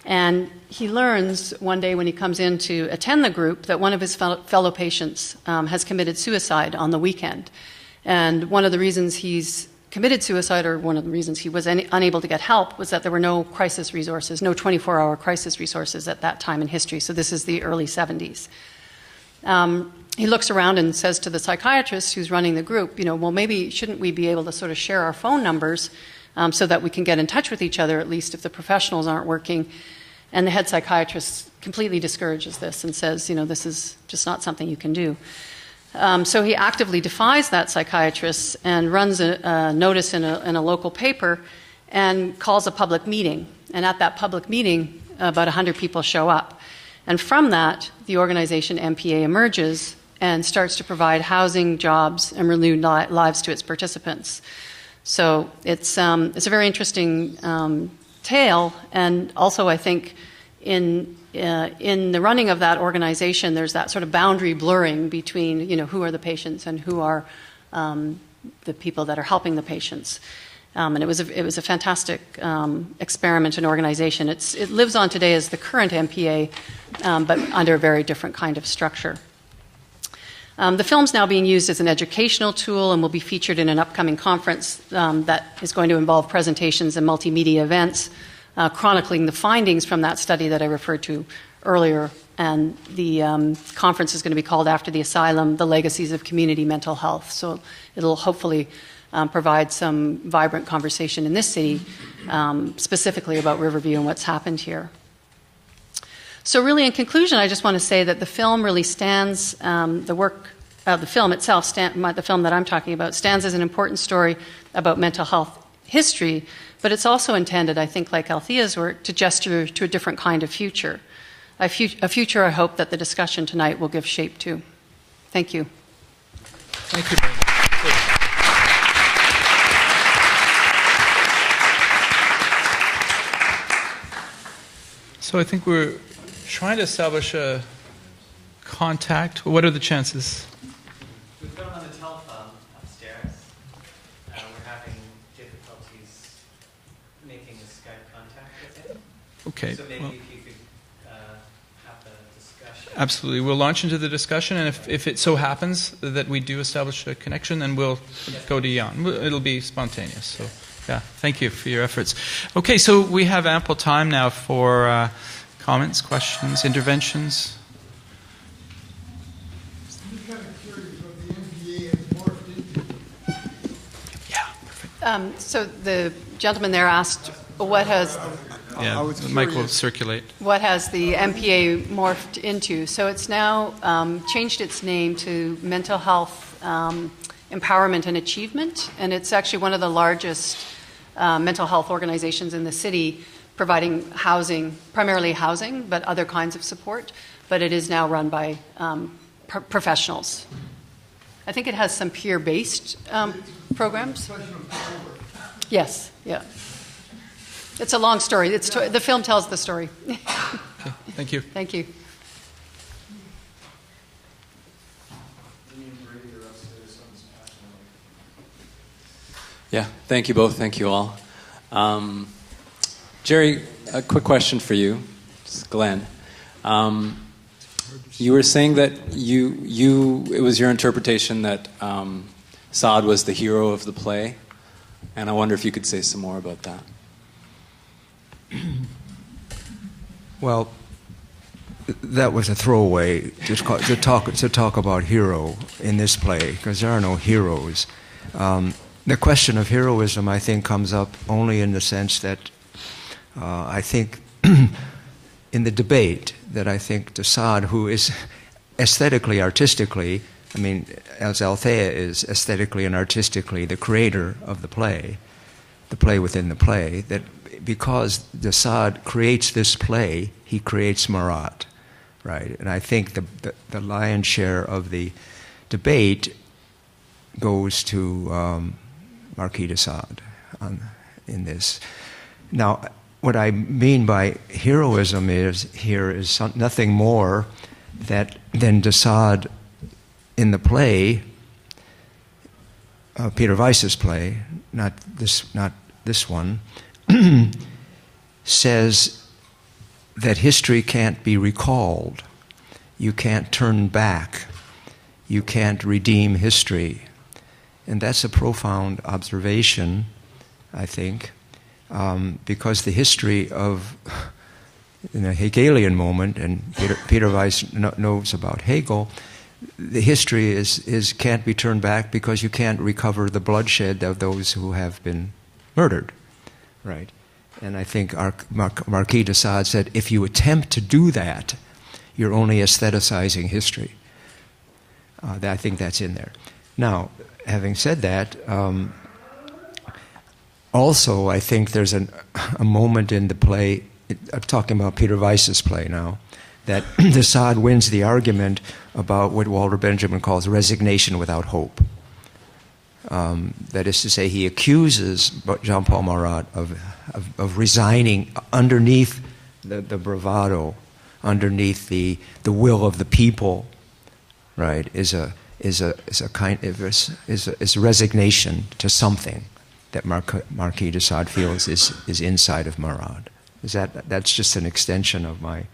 and he learns one day when he comes in to attend the group that one of his fellow patients has committed suicide on the weekend. And one of the reasons he's committed suicide, or one of the reasons he was unable to get help, was that there were no crisis resources, no 24-hour crisis resources at that time in history. So this is the early 70s. He looks around and says to the psychiatrist who's running the group, well, maybe shouldn't we be able to sort of share our phone numbers so that we can get in touch with each other, at least if the professionals aren't working. And the head psychiatrist completely discourages this and says, this is just not something you can do. So he actively defies that psychiatrist and runs a notice in a local paper and calls a public meeting. And at that public meeting, about 100 people show up. And from that, the organization MPA emerges and starts to provide housing, jobs, and renewed lives to its participants. So it's a very interesting tale, and also I think in the running of that organization, there's that sort of boundary blurring between who are the patients and who are the people that are helping the patients. And it was a fantastic experiment and organization. It lives on today as the current MPA, but under a very different kind of structure. The film's now being used as an educational tool and will be featured in an upcoming conference that is going to involve presentations and multimedia events, chronicling the findings from that study that I referred to earlier. And the conference is going to be called After the Asylum, The Legacies of Community Mental Health. So it'll hopefully provide some vibrant conversation in this city, specifically about Riverview and what's happened here. So really, in conclusion, I just want to say that the film really stands, the film itself, the film that I'm talking about, stands as an important story about mental health history, but it's also intended, I think, like Althea's work, to gesture to a different kind of future, a future I hope that the discussion tonight will give shape to. Thank you.
Thank you very much. So I think we're trying to establish a contact. What are the chances?
We've got him on the telephone upstairs. We're having difficulties making a Skype contact with him.
Okay.
So maybe if you could have the discussion.
Absolutely. We'll launch into the discussion, and if it so happens that we do establish a connection, then we'll go to Yann. It'll be spontaneous. So, yeah, thank you for your efforts. Okay, so we have ample time now for comments, questions, interventions.
I'm kind of curious what the MPA has morphed into.
Yeah.
So the gentleman there asked, what has
the mic will circulate.
What has the MPA morphed into? So it's now changed its name to Mental Health Empowerment and Achievement, and it's actually one of the largest mental health organizations in the city, providing housing, primarily housing, but other kinds of support. But it is now run by professionals. I think it has some peer-based programs. Yes, yeah. It's a long story. The film tells the story.
Okay, thank you.
Thank you.
Yeah, thank you both. Thank you all. Jerry, a quick question for you. It's Glenn. You were saying that it was your interpretation that Sade was the hero of the play, and I wonder if you could say some more about that.
Well, that was a throwaway to talk about hero in this play, because there are no heroes. The question of heroism, I think, comes up only in the sense that I think in the debate that I think de Sade, who is aesthetically, artistically, I mean, as Althea is aesthetically and artistically the creator of the play within the play, that because de Sade creates this play, he creates Marat, right? And I think the lion's share of the debate goes to Marquis de Sade in this. Now, what I mean by heroism is nothing more than de Sade in the play, Peter Weiss's play, not this one, says that history can't be recalled. You can't turn back. You can't redeem history. And that's a profound observation, I think, because the history of, in a Hegelian moment, and Peter Weiss knows about Hegel, the history can't be turned back because you can't recover the bloodshed of those who have been murdered, right? And I think Marquis de Sade said, if you attempt to do that, you're only aestheticizing history. I think that's in there. Now, having said that, also I think there's a moment in the play, I'm talking about Peter Weiss's play now, that de Sade wins the argument about what Walter Benjamin calls resignation without hope. That is to say, he accuses Jean-Paul Marat of resigning underneath the bravado, underneath the will of the people, right? Is a resignation to something that Marquis de Sade feels is inside of Marat. That's just an extension of my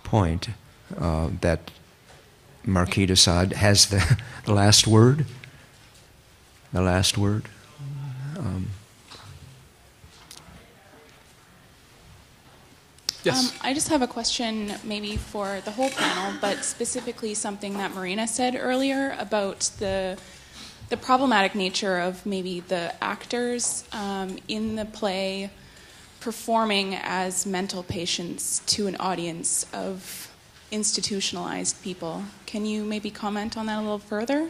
point that Marquis de Sade has the last word. The last word.
Yes.
I just have a question maybe for the whole panel, but specifically something that Marina said earlier about the problematic nature of maybe the actors in the play performing as mental patients to an audience of institutionalized people. Can you maybe comment on that a little further?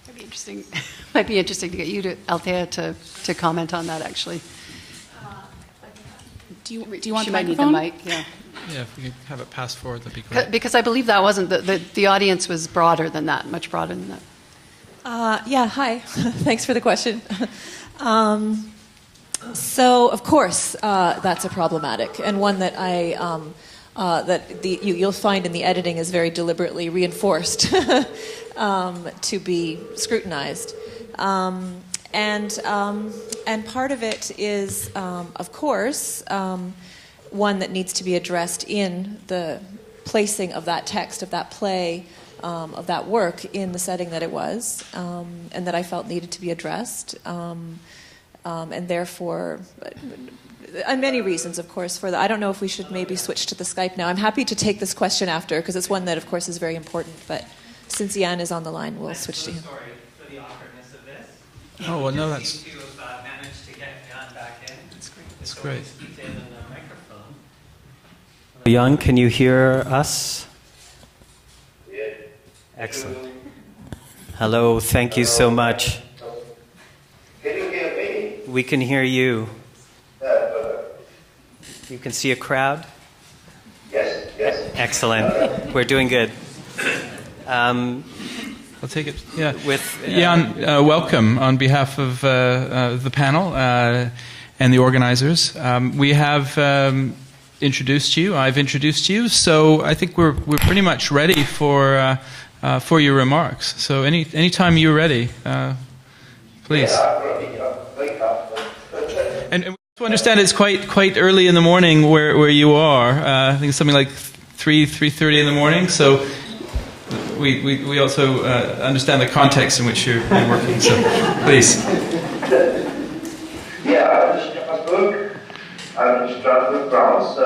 That'd be interesting. Might be interesting to get you, Althea, to comment on that, actually.
Do you want
she
the
might
microphone?
need the mic, yeah.
Yeah, if we could have it passed forward, that'd be great.
Because I believe that wasn't, the audience was broader than that, much broader than that.
Yeah, hi. Thanks for the question. So, of course, that's a problematic, and one that you'll find in the editing is very deliberately reinforced to be scrutinized. And part of it is, of course, one that needs to be addressed in the placing of that text, of that play, of that work in the setting that it was, and that I felt needed to be addressed. And therefore, and many reasons, of course, for that. I don't know if we should maybe switch to the Skype now. I'm happy to take this question after, because it's one that, of course, is very important. But since Yann is on the line, we'll switch to him.
Sorry for the awkwardness of this.
Oh, well, no, that's...
To managed to get Yann back in.
That's great. That's great.
Speak in the microphone.
Yann, can you hear us?
Yes.
Excellent. Hello, thank you so much.
Can you hear me?
We can hear you. You can see a crowd?
Yes, yes.
Excellent. We're doing good.
I'll take it. Yeah.
With
Yann, welcome on behalf of the panel and the organizers. We have introduced you. I've introduced you. So I think we're pretty much ready for your remarks. So anytime you're ready, please.
Yeah, I'm ready. Wake up.
And we also understand it's quite early in the morning where you are. I think it's something like 3:30 in the morning. So we also understand the context in which you're working. So please.
Yeah, I'm in Strasbourg. I'm in Strasbourg, France.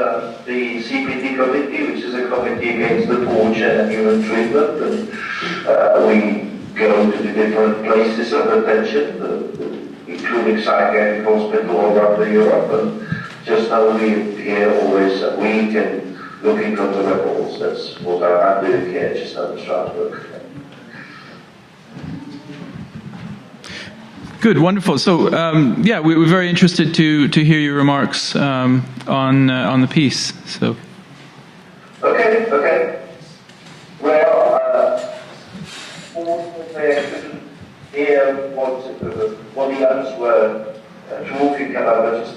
The CPT committee, which is a committee against the torture and human treatment, and we go to the different places of detention, including psychiatric hospital all around Europe, and just now we're here always a week and looking for the rebels. That's what I'm doing here, just now in Strasbourg.
Good, wonderful. So, yeah, we're very interested to hear your remarks on the piece. So,
Okay. Well, unfortunately, I couldn't hear what the others were talking about. I just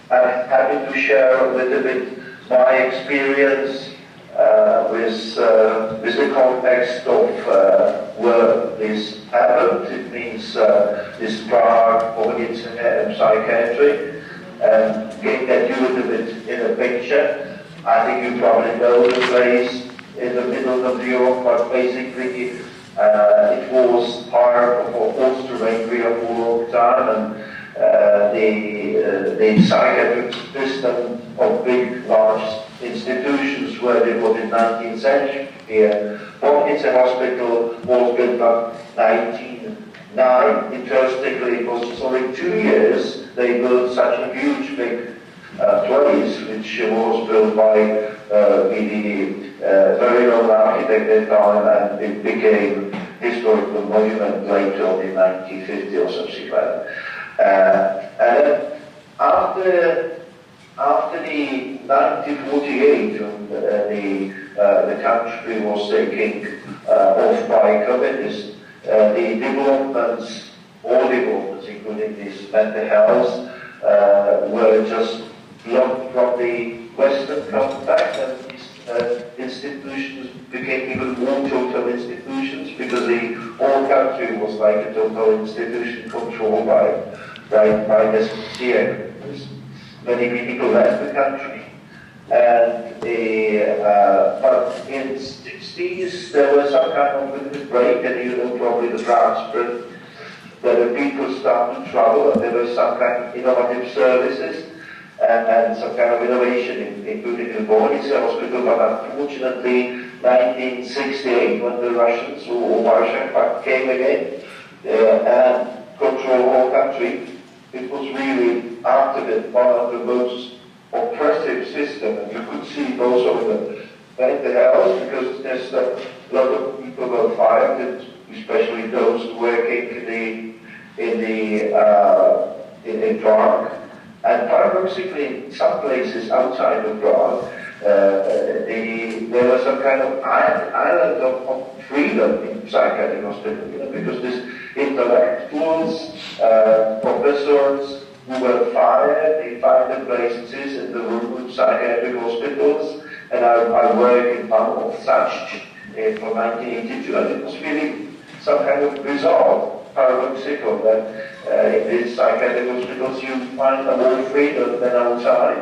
happy to share a little bit my experience with the context of where this happened. It means this Prague, Bohnice, and psychiatry, and get you a little bit in a picture. I think you probably know the place in the middle of Europe, but basically it was part of Austro-Hungary for a long time, and the psychiatric system of big, large institutions were developed in the 19th century. Bohnice Hospital was built up 1909. Interestingly, it was just only 2 years they built such a huge, big place, which was built by the very known architect at the time, and it became historical monument later in 1950 or something like that. And then after the 1948, the country was taken off by communists, the developments, all developments, including this mental health, were just blocked from the Western contact, and these institutions became even more total institutions because the whole country was like a total institution controlled by the CIA. Many people left the country, and but in the 60s there was some kind of little break, and you know probably the France Spring, where the people started to travel, and there was some kind of innovative services and some kind of innovation, including the Bohnice Hospital. But unfortunately, 1968, when the Russians or Warsaw Pact came again and controlled the whole country, it was really after that one of the most oppressive systems, and you could see also the mental health, because there's a lot of people were fired, especially those working in Prague. And paradoxically, in some places outside of Prague, there was some kind of island of freedom in psychiatric hospital, because these intellectuals, professors who were fired, they find their places in the room of psychiatric hospitals, and I work in one of such from 1982, and it was really some kind of bizarre, paradoxical that in these psychiatric hospitals you find more freedom than outside,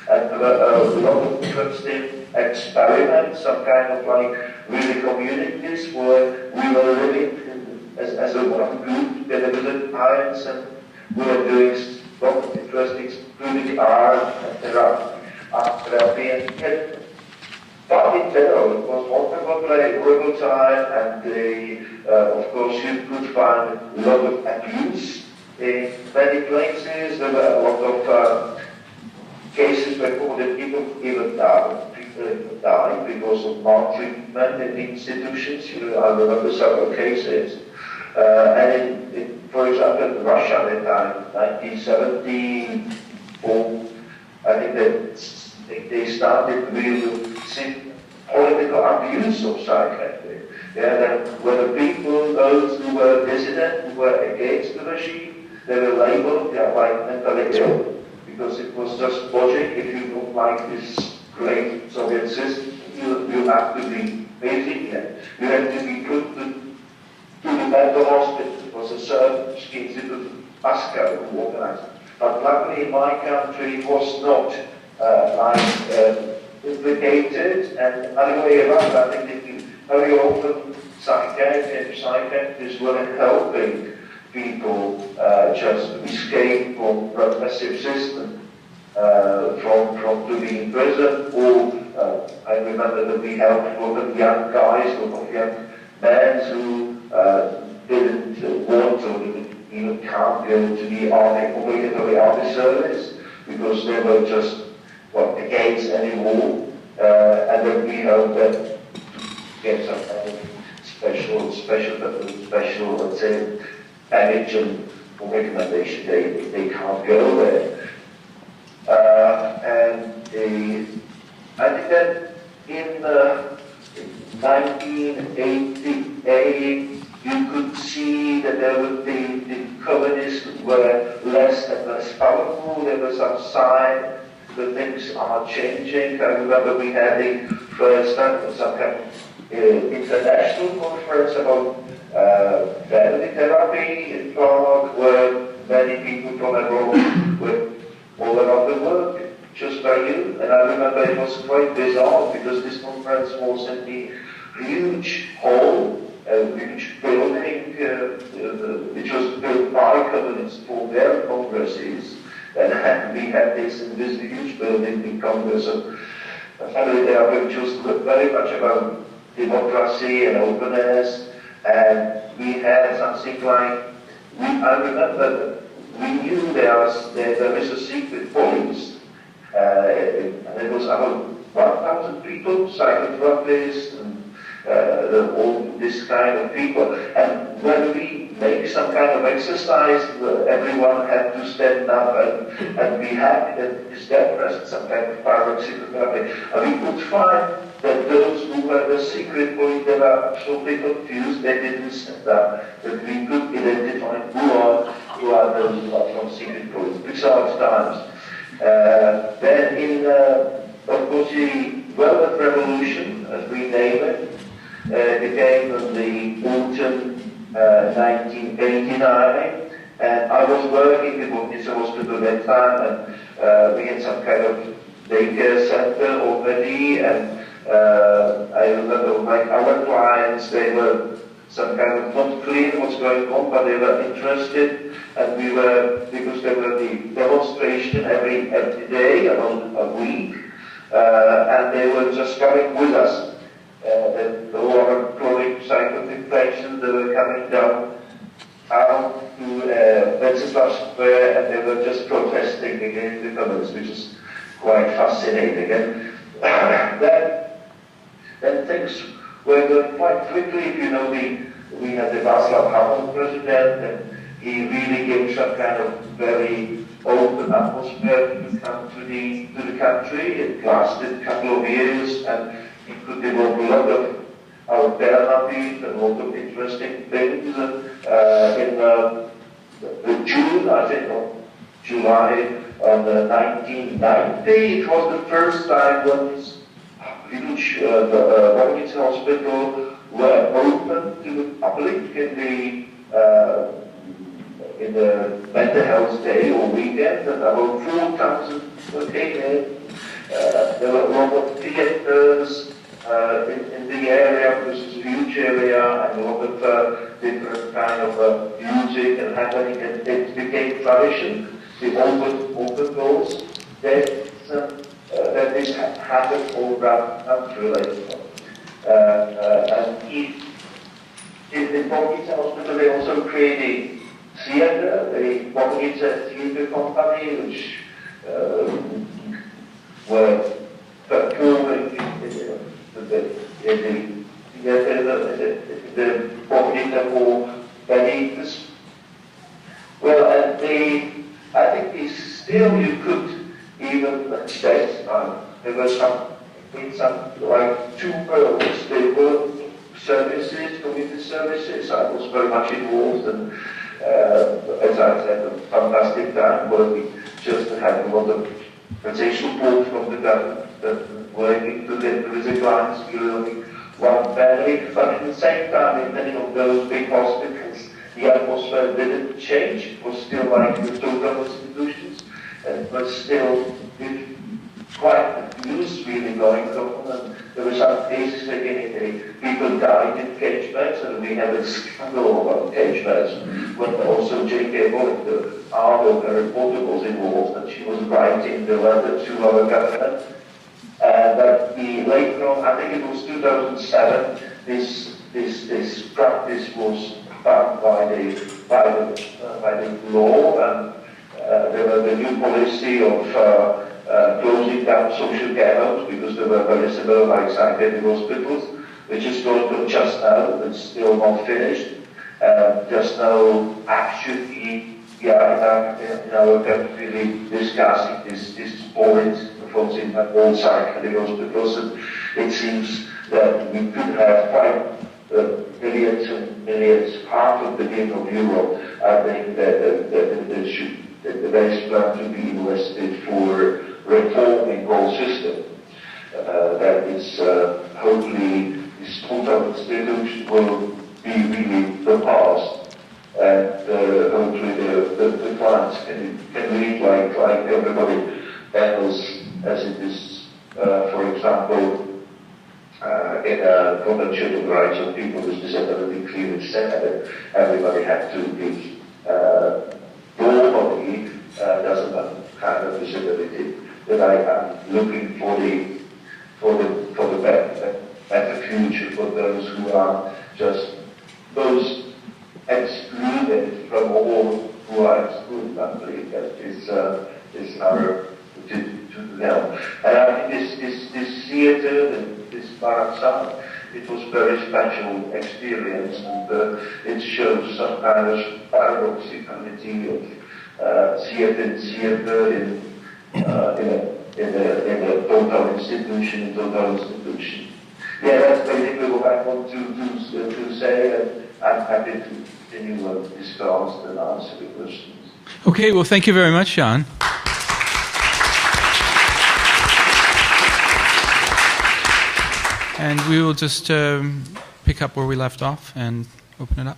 and a lot of interesting experiments, some kind of like really communities where we were living as a one group together with the clients, and we were doing a lot of interesting, including art and therapy and But in general, it was wonderful play, wonderful time, and of course you could find a lot of abuse in many places. There were a lot of cases where people even died because of maltreatment in the institutions. I remember several cases. And for example, in Russia at the time, 1974, I think they started with political abuse of psychiatry. That where the people, those who were dissident, who were against the regime, they were labeled like mentally ill, because it was just logic. If you don't like this great Soviet system, you have to be basic. You have to be put to the mental hospital. It was a certain institute, Moscow, who organized it. But luckily in my country it was not implicated, and other way around. I think that very often psychiatrists were helping people just escape from repressive system, from to be in prison, or I remember that we helped a lot of young guys, a lot of young men who didn't want or even can't go to the army, obligatory army service, because they were just against any war, and then we helped them to get some kind of special, let's say, package and recommendation. They can't go there. And I think that in 1988, you could see that there would be the communists were less and less powerful. There was some sign that things are changing. I remember we had the first some kind of international conference about family therapy in Prague, where many people from abroad were all around the world, just by you. And I remember it was quite bizarre, because this conference was in the huge hall, a huge building, which was built by communists for their congresses. And we had this in this huge building, the Congress of Family Therapy, which was very much about democracy and openness. And we had something like, I remember we knew there is a secret police, and it was about 1,000 people, psychotherapists, and all this kind of people. And when we make some kind of exercise, everyone had to stand up, and we had is that present, some kind of psychotherapy. And we could find that those who were the secret police, they were absolutely confused, they didn't stand up, that we could identify who are those who are from secret police. Bizarre times. Then in, of course, the Velvet Revolution, as we name it, came in the autumn 1989, and I was working in the Bohnice hospital at that time, and we had some kind of daycare center already, and I remember like our clients, they were some kind of not clear what's going on, but they were interested, and we were, because there were the demonstration every day, about a week, and they were just coming with us. All our chronic psychotic patients, they were coming down out to Wenceslas Square, and they were just protesting against the communists, which is quite fascinating. And then things were going quite quickly. You know, we had the Václav Havel president, and he really gave some kind of very open atmosphere to come to the country. It lasted a couple of years, and he could develop a lot of alternatives and a lot of interesting things. In June, I think, or July of 1990, it was the first time when huge Bohnice hospital were open to the public in the mental health day or weekend, and about 4,000 came in. There were a lot of theaters in the area, because it's a huge area, and a lot of different kind of music and happening, and it became tradition. The open doors. Then that this happened all around unrelated. And in the Bohnice Hospital, they also created theater, the Bohnice Theater Company, which were performing the Bohnice for Benitez. Well, and I think still you could even state there were some like 2 girls, they were services, community services. I was very much involved, and as I said, a fantastic time working, just had a lot of, let's say, support from the government, working with the clients, learning one family, but at the same time, in many of those big hospitals, the atmosphere didn't change. It was still like the total institutions, and it was still quite abuse really going on. And there were some cases again, people died in cage beds, and we had a scandal about cage beds when also J.K. Rowling, the author, the reporter, was involved, and she was writing the letter to our government. But later on, I think it was 2007, this practice was banned by the law, and there was the new policy of closing down social care homes because they were very similar like psychiatric hospitals, which is going on just now. It's still not finished. Just now, actually, in our country, really discussing this point in all psychiatric hospitals, and it seems that we could have quite millions and millions, half of the GDP of Europe. I think that there is plan to be invested for reforming the whole system. That is, hopefully, this total institution will be really the past, and hopefully the clients can read like everybody else, as it is, for example, in a Convention on the Rights of People with Disability clearly said that everybody had to be normally doesn't have kind of disability. That I am looking for the better future for those who are just those excluded from all who are excluded. I believe that is our to them. And I think this theater, this Marat Sade, it was a very special experience, and it shows some kind of paradoxicality of theater in a total institution. Yeah, that's basically what I want to say, and I'm happy to continue and discuss and answer the questions.
Okay, well, thank you very much, Yann. And we will just pick up where we left off and open it up.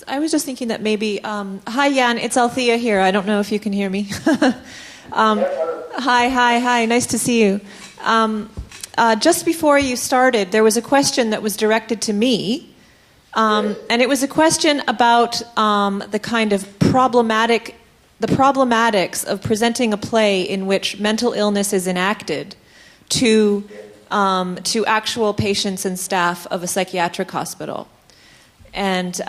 I was just thinking that maybe... hi, Yann. It's Althea here. I don't know if you can hear me. Hi. Nice to see you. Just before you started, there was a question that was directed to me. And it was a question about the kind of problematics of presenting a play in which mental illness is enacted to actual patients and staff of a psychiatric hospital, and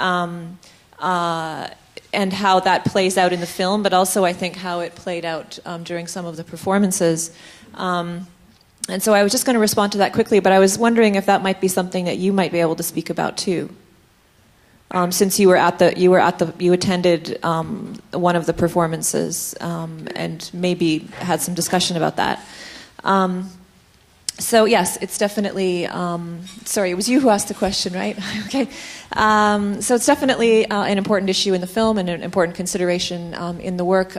how that plays out in the film, but also I think how it played out during some of the performances. And so I was just going to respond to that quickly, but I was wondering if that might be something that you might be able to speak about too, since you attended one of the performances and maybe had some discussion about that. So yes, it's definitely, sorry, it was you who asked the question, right? Okay. So it's definitely an important issue in the film and an important consideration in the work.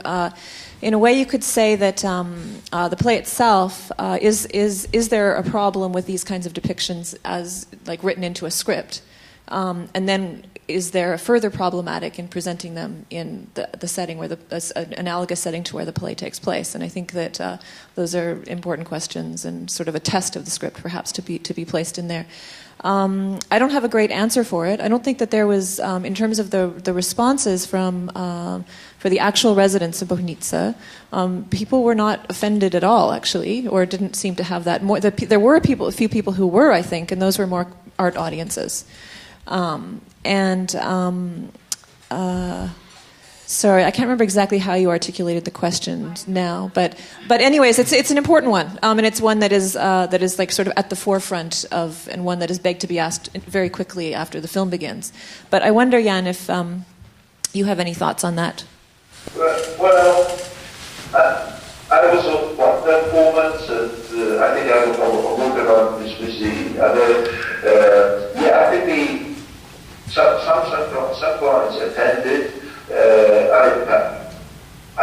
In a way, you could say that the play itself, is there a problem with these kinds of depictions as like written into a script? And then is there a further problematic in presenting them in the setting where an analogous setting to where the play takes place? And I think that those are important questions and sort of a test of the script, perhaps, to be placed in there. I don't have a great answer for it. I don't think that there was, in terms of the responses for the actual residents of Bohnice, people were not offended at all, actually, or didn't seem to have that. There were a few people who were, I think, and those were more art audiences. Sorry, I can't remember exactly how you articulated the question now, but anyways, it's an important one, and it's one that is like sort of at the forefront of, and one that is begged to be asked very quickly after the film begins. But I wonder, Yann, if you have any thoughts on that.
Well, I was on one performance, and I think I will work around this with the other. I think some clients attended. I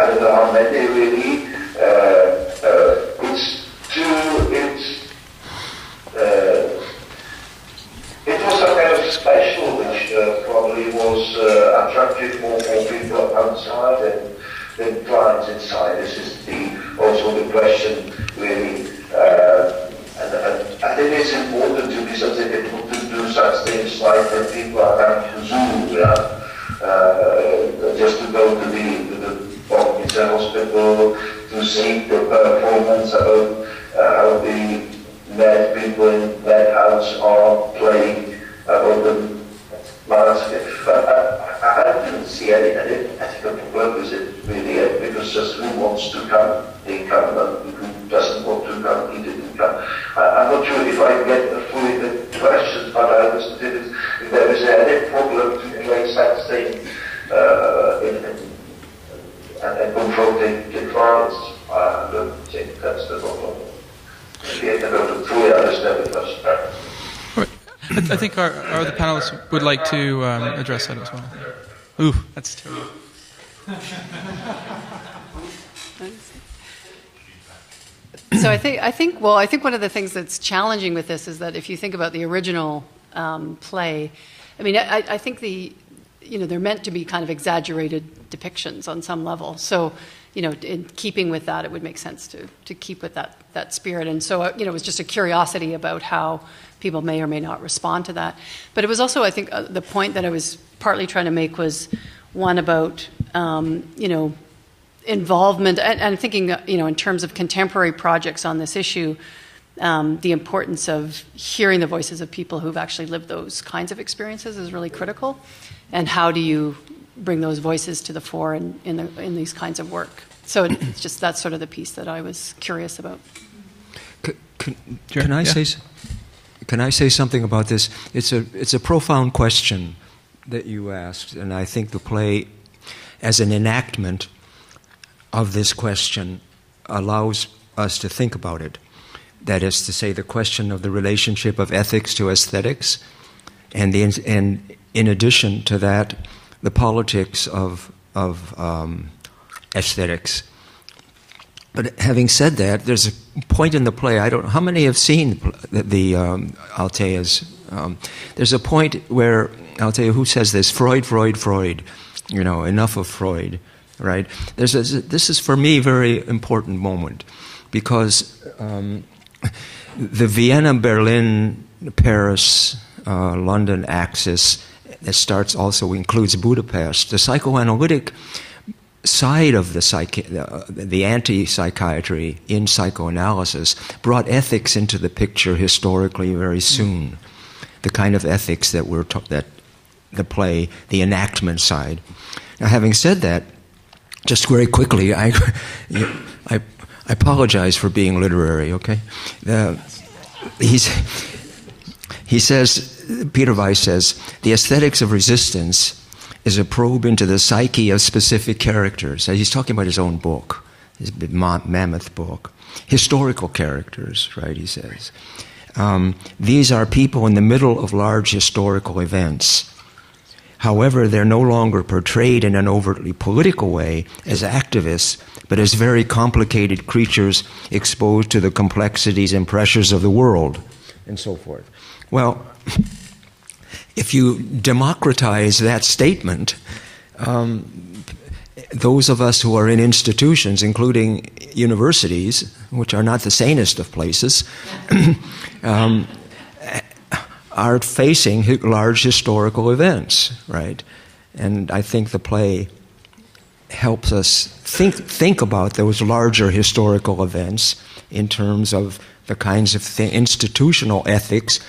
don't know how many really. It was some kind of special, which probably was attractive more people outside than clients inside. This is also the question, really. And I think it's important to be sensitive to do such things like when people are coming to Zoom, just to go to the Bohnice hospital to see the performance about how the mad people in that house are playing about the Marat Sade. But I didn't see any ethical problem with it really, because just who wants to come, they come, and who doesn't want to come, he didn't come. I'm not sure if I get fully the questions, but I understood if there is any problem to play such thing and confronting the clients. I don't think that's the problem. Maybe I don't fully understand the question.
I think our other panelists would like to address that as well. Ooh, that's terrible.
So I think one of the things that's challenging with this is that if you think about the original play, I mean, I think they're meant to be kind of exaggerated depictions on some level. So, in keeping with that, it would make sense to keep with that spirit. And so, it was just a curiosity about how people may or may not respond to that. But it was also, I think, the point that I was partly trying to make was one about, involvement, and thinking, in terms of contemporary projects on this issue, the importance of hearing the voices of people who've actually lived those kinds of experiences is really critical. And how do you bring those voices to the fore in these kinds of work? So it's just that's sort of the piece that I was curious about.
Can I say something about this? It's a profound question that you asked, and I think the play, as an enactment of this question, allows us to think about it. That is to say, the question of the relationship of ethics to aesthetics, and in addition to that, the politics of aesthetics. But having said that, there's a point in the play. I don't know how many have seen the Althea's. There's a point where Althea, who says this, Freud, enough of Freud, right? This is for me a very important moment, because the Vienna, Berlin, Paris, London axis that also includes Budapest. The psychoanalytic side of the anti-psychiatry in psychoanalysis brought ethics into the picture historically very soon. The kind of ethics that that the play, the enactment side. Now, having said that, just very quickly, I apologize for being literary. Okay, he says. Peter Weiss says, the aesthetics of resistance is a probe into the psyche of specific characters. He's talking about his own book, his big mammoth book. Historical characters, right, he says. These are people in the middle of large historical events. However, they're no longer portrayed in an overtly political way as activists, but as very complicated creatures exposed to the complexities and pressures of the world, and so forth. Well, if you democratize that statement, those of us who are in institutions, including universities, which are not the sanest of places, are facing large historical events, right? And I think the play helps us think about those larger historical events in terms of the kinds of institutional ethics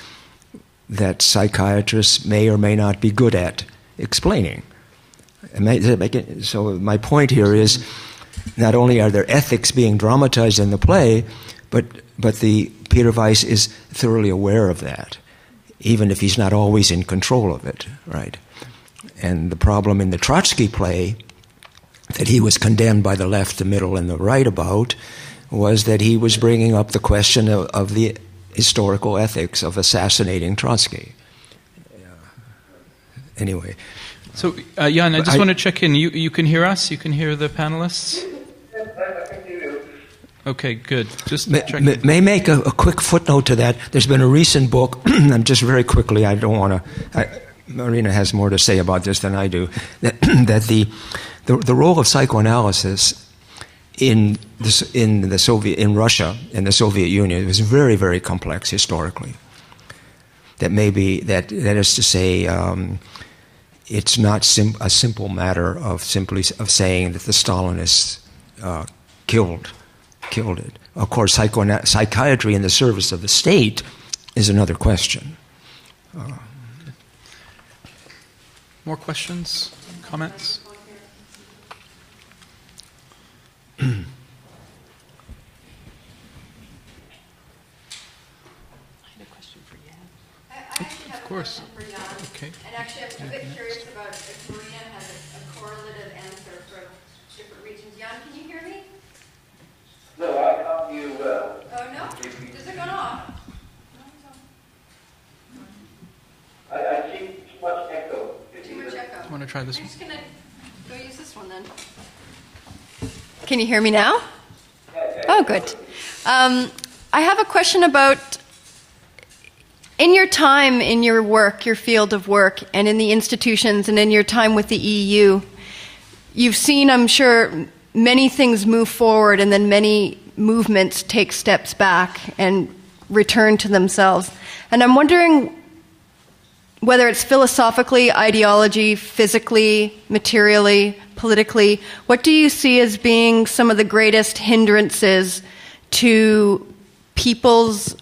that psychiatrists may or may not be good at explaining. So my point here is, not only are there ethics being dramatized in the play, but Peter Weiss is thoroughly aware of that, even if he's not always in control of it, right? And the problem in the Trotsky play that he was condemned by the left, the middle, and the right about was that he was bringing up the question of the historical ethics of assassinating Trotsky. Anyway.
So, Yann, I just want to check in. You can hear us? You can hear the panelists?
Yes, I can hear you.
Okay, good. Just
may make a quick footnote to that. There's been a recent book, and just very quickly, I don't want to... Marina has more to say about this than I do, that the role of psychoanalysis in Russia, in the Soviet Union, was very, very complex historically. That is to say, it's not a simple matter of saying that the Stalinists killed it. Of course, psychiatry in the service of the state is another question.
More questions, comments?
I had a question for Yann.
I actually have
of course.
A question for Yann.
Okay.
And actually, I'm a bit curious about if Marina has a correlative answer for different regions. Yann, can you hear me?
No, I can't hear you well.
Oh, no? Is it gone off?
I see too much echo.
Too much echo.
Do you want to try this one?
I'm just going to go use this one then. Can you hear me now? Oh, good. I have a question about, in your time, in your work, your field of work, and in the institutions, and in your time with the EU, you've seen, I'm sure, many things move forward, and then many movements take steps back and return to themselves. And I'm wondering whether it's philosophically, ideology, physically, materially, politically, what do you see as being some of the greatest hindrances to people's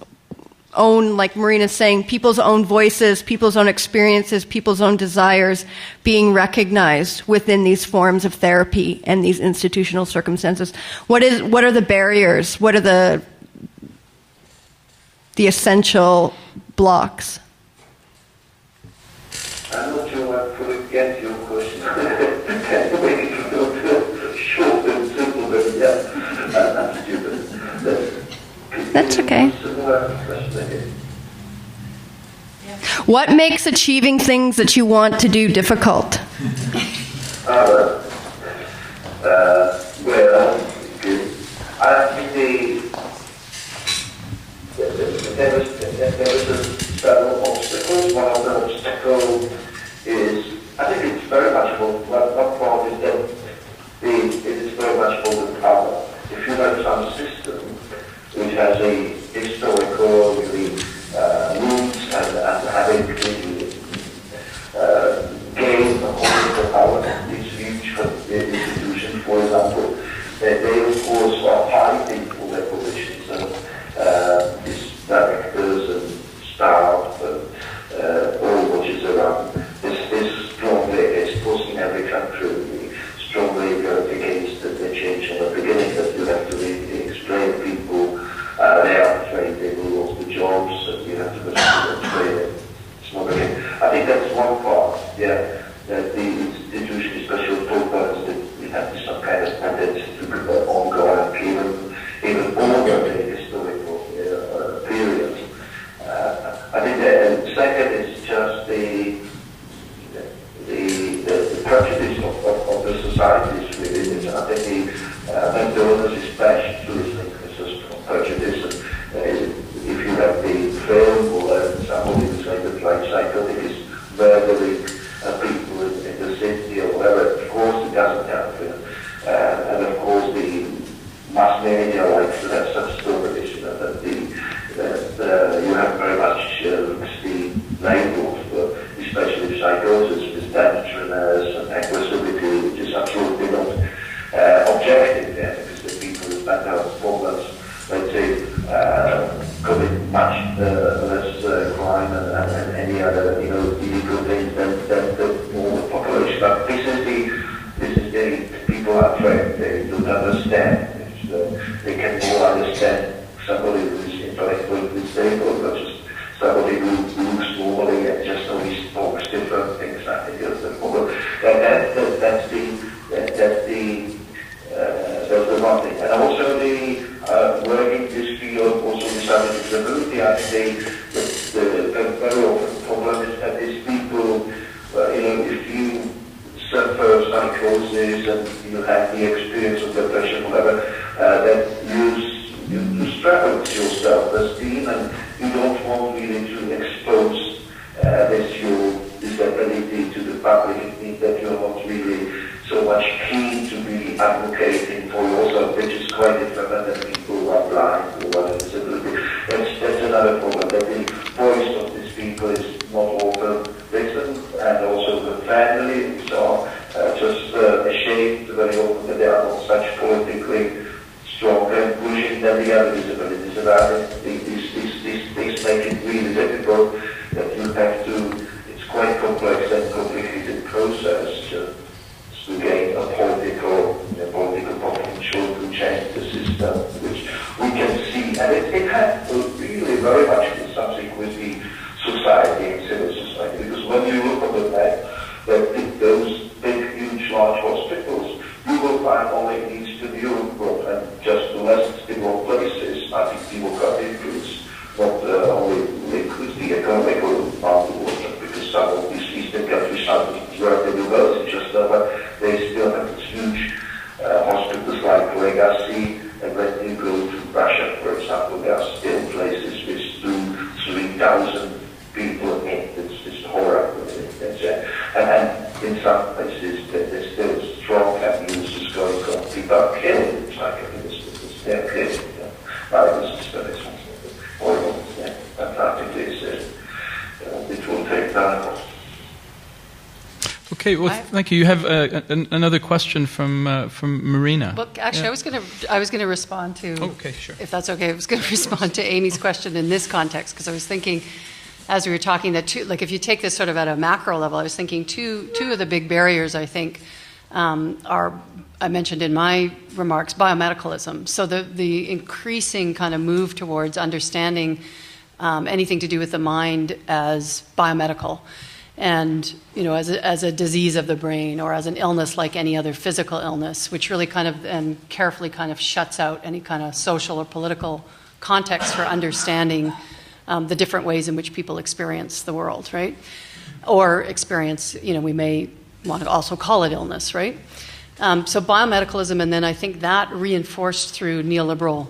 own, like Marina's saying, people's own voices, people's own experiences, people's own desires being recognized within these forms of therapy and these institutional circumstances? What are the barriers? What are the essential blocks?
I'm not sure I fully get your question. Can you make it real short and simple, but yeah, I'm stupid.
That's okay. What makes achieving things that you want to do difficult?
Well, I think there is several obstacles. One of the obstacles is, I think it's very much one part is that it is very much for the power. If you have some system which has a historical roots and having gained the power of these huge institutions, for example, they of course are fighting for their positions and these directors and staff and all which is around. This strongly exposed in every country, strongly against the change in the beginning that you have to really explain people. They are trained, they will lose the jobs, and you have to train them. It's not okay. I think that's one part, yeah, that the institution, especially programs, that we have some kind of tendency to be ongoing, even over the historical period. I think the second is just the prejudice of the societies really. I think the mental illness is especially prejudice. If you have the film or somebody who's like the blind psychotic is disease and you have the experience of depression, whatever, that you struggle with your self-esteem and you don't want really to expose this ability to the public. It means that you're not really so much keen to be advocating for yourself, which is quite different than people who are blind or have a disability. That's another problem, that the voice of these people is not often listened, and also the family, so just ashamed very often that they are not such politically strong and pushing than the other disabilities around it. These things make it really difficult that you have to, it's quite complex and complicated process to gain a political potential to change the system, which we can see. And it has really very much to do something with the society and civil society, because when you look at the map, that those big, huge, large hospitals, you will find only in Eastern Europe and just the less developed places. I think democratic includes not only includes the economical development, because some of these Eastern countries are where the university just now, but they still have these huge hospitals like Legacy, and when you go to Russia, for example, there are still places with 3,000 people in. It's horrible. And in some places, there's still strong abuses going on. People are killed. It's like they're killed. Violence is very horrible. And practically, it will take time.
Okay, well, thank you. You have another question from Marina.
Well, actually, I was gonna respond to.
Okay, sure.
If that's okay, I was going to respond to Amy's question in this context, because I was thinking, as we were talking, that if you take this sort of at a macro level, I was thinking two of the big barriers, I think, are, I mentioned in my remarks, biomedicalism. So the increasing kind of move towards understanding anything to do with the mind as biomedical, and as a disease of the brain or as an illness like any other physical illness, which really kind of and carefully kind of shuts out any kind of social or political context for understanding the different ways in which people experience the world, right? Or experience, we may want to also call it illness, right? So biomedicalism, and then I think that reinforced through neoliberal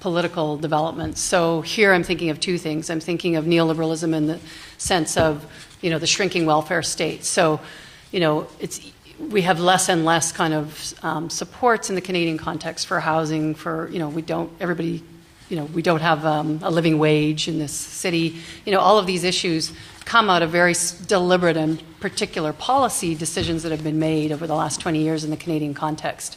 political developments. So here I'm thinking of two things. I'm thinking of neoliberalism in the sense of, the shrinking welfare state. So, we have less and less kind of supports in the Canadian context for housing, for, we don't have a living wage in this city. All of these issues come out of very deliberate and particular policy decisions that have been made over the last 20 years in the Canadian context.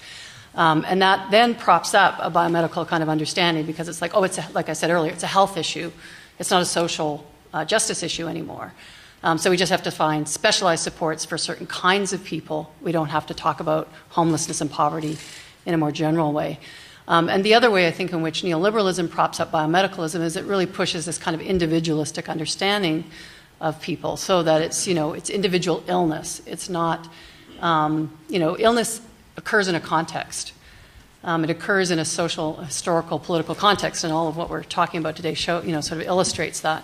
And that then props up a biomedical kind of understanding, because it's like, like I said earlier, it's a health issue. It's not a social justice issue anymore. So we just have to find specialized supports for certain kinds of people. We don't have to talk about homelessness and poverty in a more general way. And the other way, I think, in which neoliberalism props up biomedicalism is it really pushes this kind of individualistic understanding of people, so that it's, it's individual illness. It's not, illness occurs in a context. It occurs in a social, historical, political context, and all of what we're talking about today sort of illustrates that.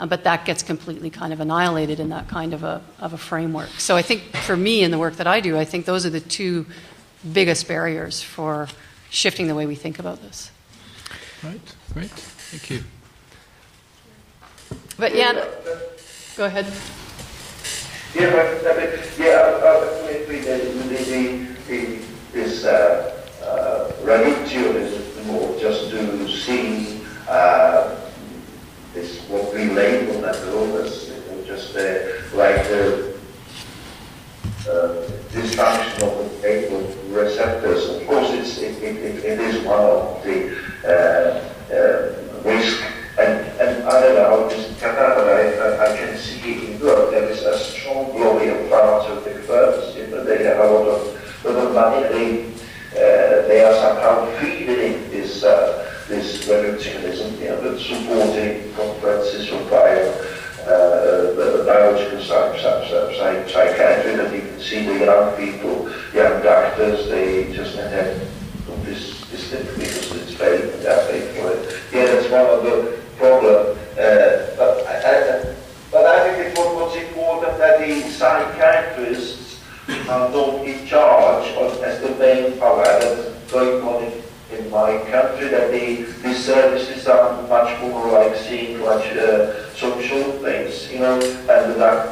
But that gets completely kind of annihilated in that kind of a framework. So I think for me, in the work that I do, I think those are the two biggest barriers for shifting the way we think about this.
Right, great, thank you.
But Yann, go ahead.
This reductionism, or just to see this what we label mental illness, just like the dysfunction of the receptors. Of course, it is one of the risk, and I don't know how this is Qatar, but I can see in Europe there is a strong lobby of pharmaceutical firms. They have a lot of money. They are somehow feeding this reductionism, supporting conferences for biological psychiatry, that you can see the young people, young doctors, they just have this because it's paid, and they're paid for it. Yeah, that's one of the problems. But I think it was important that the psychiatrists are not in charge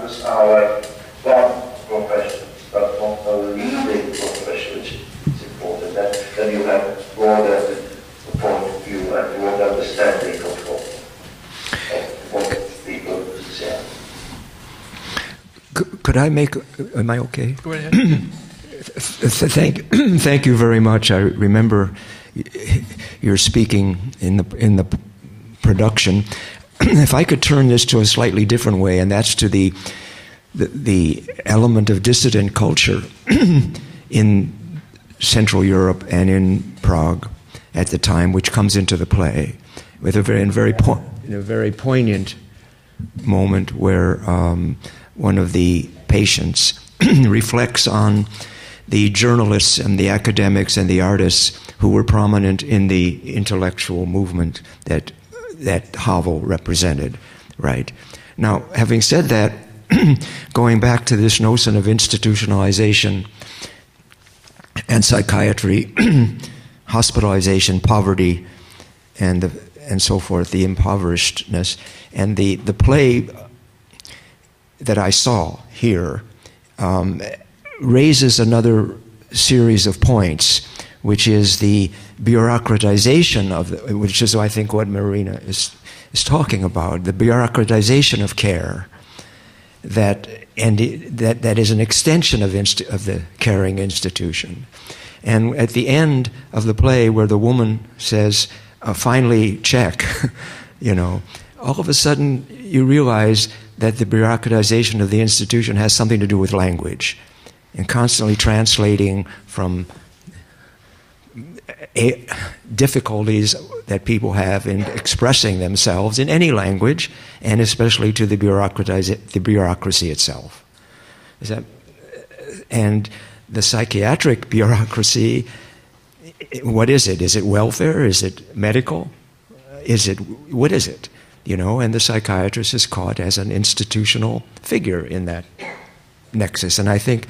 actors are one profession, but not a leading profession, which is important. Then you have broader point of view and broader understanding of what people say.
Could I make? Am I okay?
Go ahead.
Thank you very much. I remember you're speaking in the production. If I could turn this to a slightly different way, and that's to the element of dissident culture in Central Europe and in Prague at the time, which comes into the play with a very poignant moment where one of the patients reflects on the journalists and the academics and the artists who were prominent in the intellectual movement that Havel represented, right? Now, having said that, going back to this notion of institutionalization and psychiatry, hospitalization, poverty, and so forth, the impoverishedness, and the play that I saw here raises another series of points, which is the bureaucratization which is, I think, what Marina is talking about, the bureaucratization of care, that is an extension of the caring institution. And at the end of the play, where the woman says, "Finally, check," all of a sudden you realize that the bureaucratization of the institution has something to do with language, and constantly translating from difficulties that people have in expressing themselves in any language, and especially to the bureaucracy itself. And the psychiatric bureaucracy, what is it? Is it welfare? Is it medical? What is it? And the psychiatrist is caught as an institutional figure in that nexus. And I think,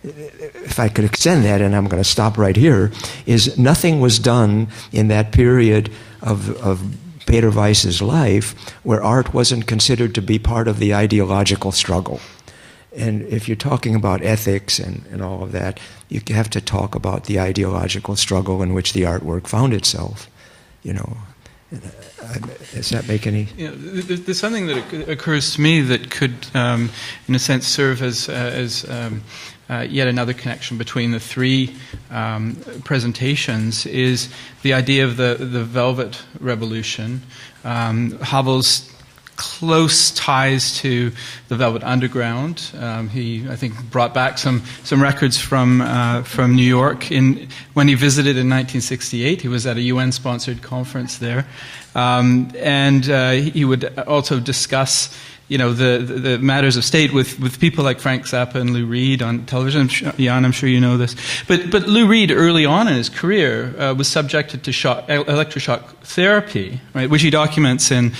if I could extend that, and I'm going to stop right here, is nothing was done in that period of Peter Weiss's life where art wasn't considered to be part of the ideological struggle. And if you're talking about ethics and all of that, you have to talk about the ideological struggle in which the artwork found itself. Does that make any?
There's something that occurs to me that could, in a sense, serve as yet another connection between the three presentations, is the idea of the Velvet Revolution. Havel's close ties to the Velvet Underground. He, I think, brought back some records from New York when he visited in 1968. He was at a UN-sponsored conference there, and he would also discuss, the matters of state with people like Frank Zappa and Lou Reed on television. Yann, I'm sure you know this. But Lou Reed, early on in his career, was subjected to electroshock therapy, right, which he documents in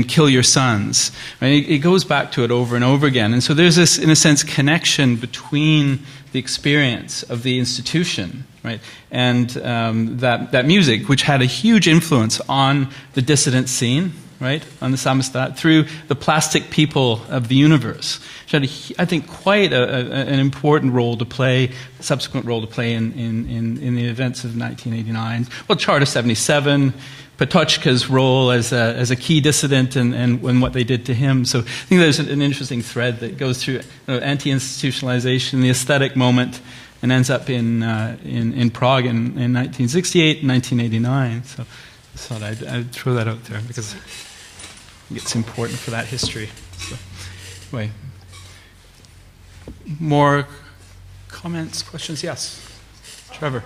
Kill Your Sons. Right? He goes back to it over and over again. And so there's this, in a sense, connection between the experience of the institution, right, and that music, which had a huge influence on the dissident scene, right, on the Samizdat, through the plastic people of the universe, which had, I think, quite an important role to play, subsequent role to play in the events of 1989. Well, Charter 77, Patochka's role as a key dissident and what they did to him. So I think there's an interesting thread that goes through anti-institutionalization, the aesthetic moment, and ends up in Prague in 1968 and 1989. So I thought I'd throw that out there because it's important for that history. So, anyway, more comments, questions? Yes, Trevor.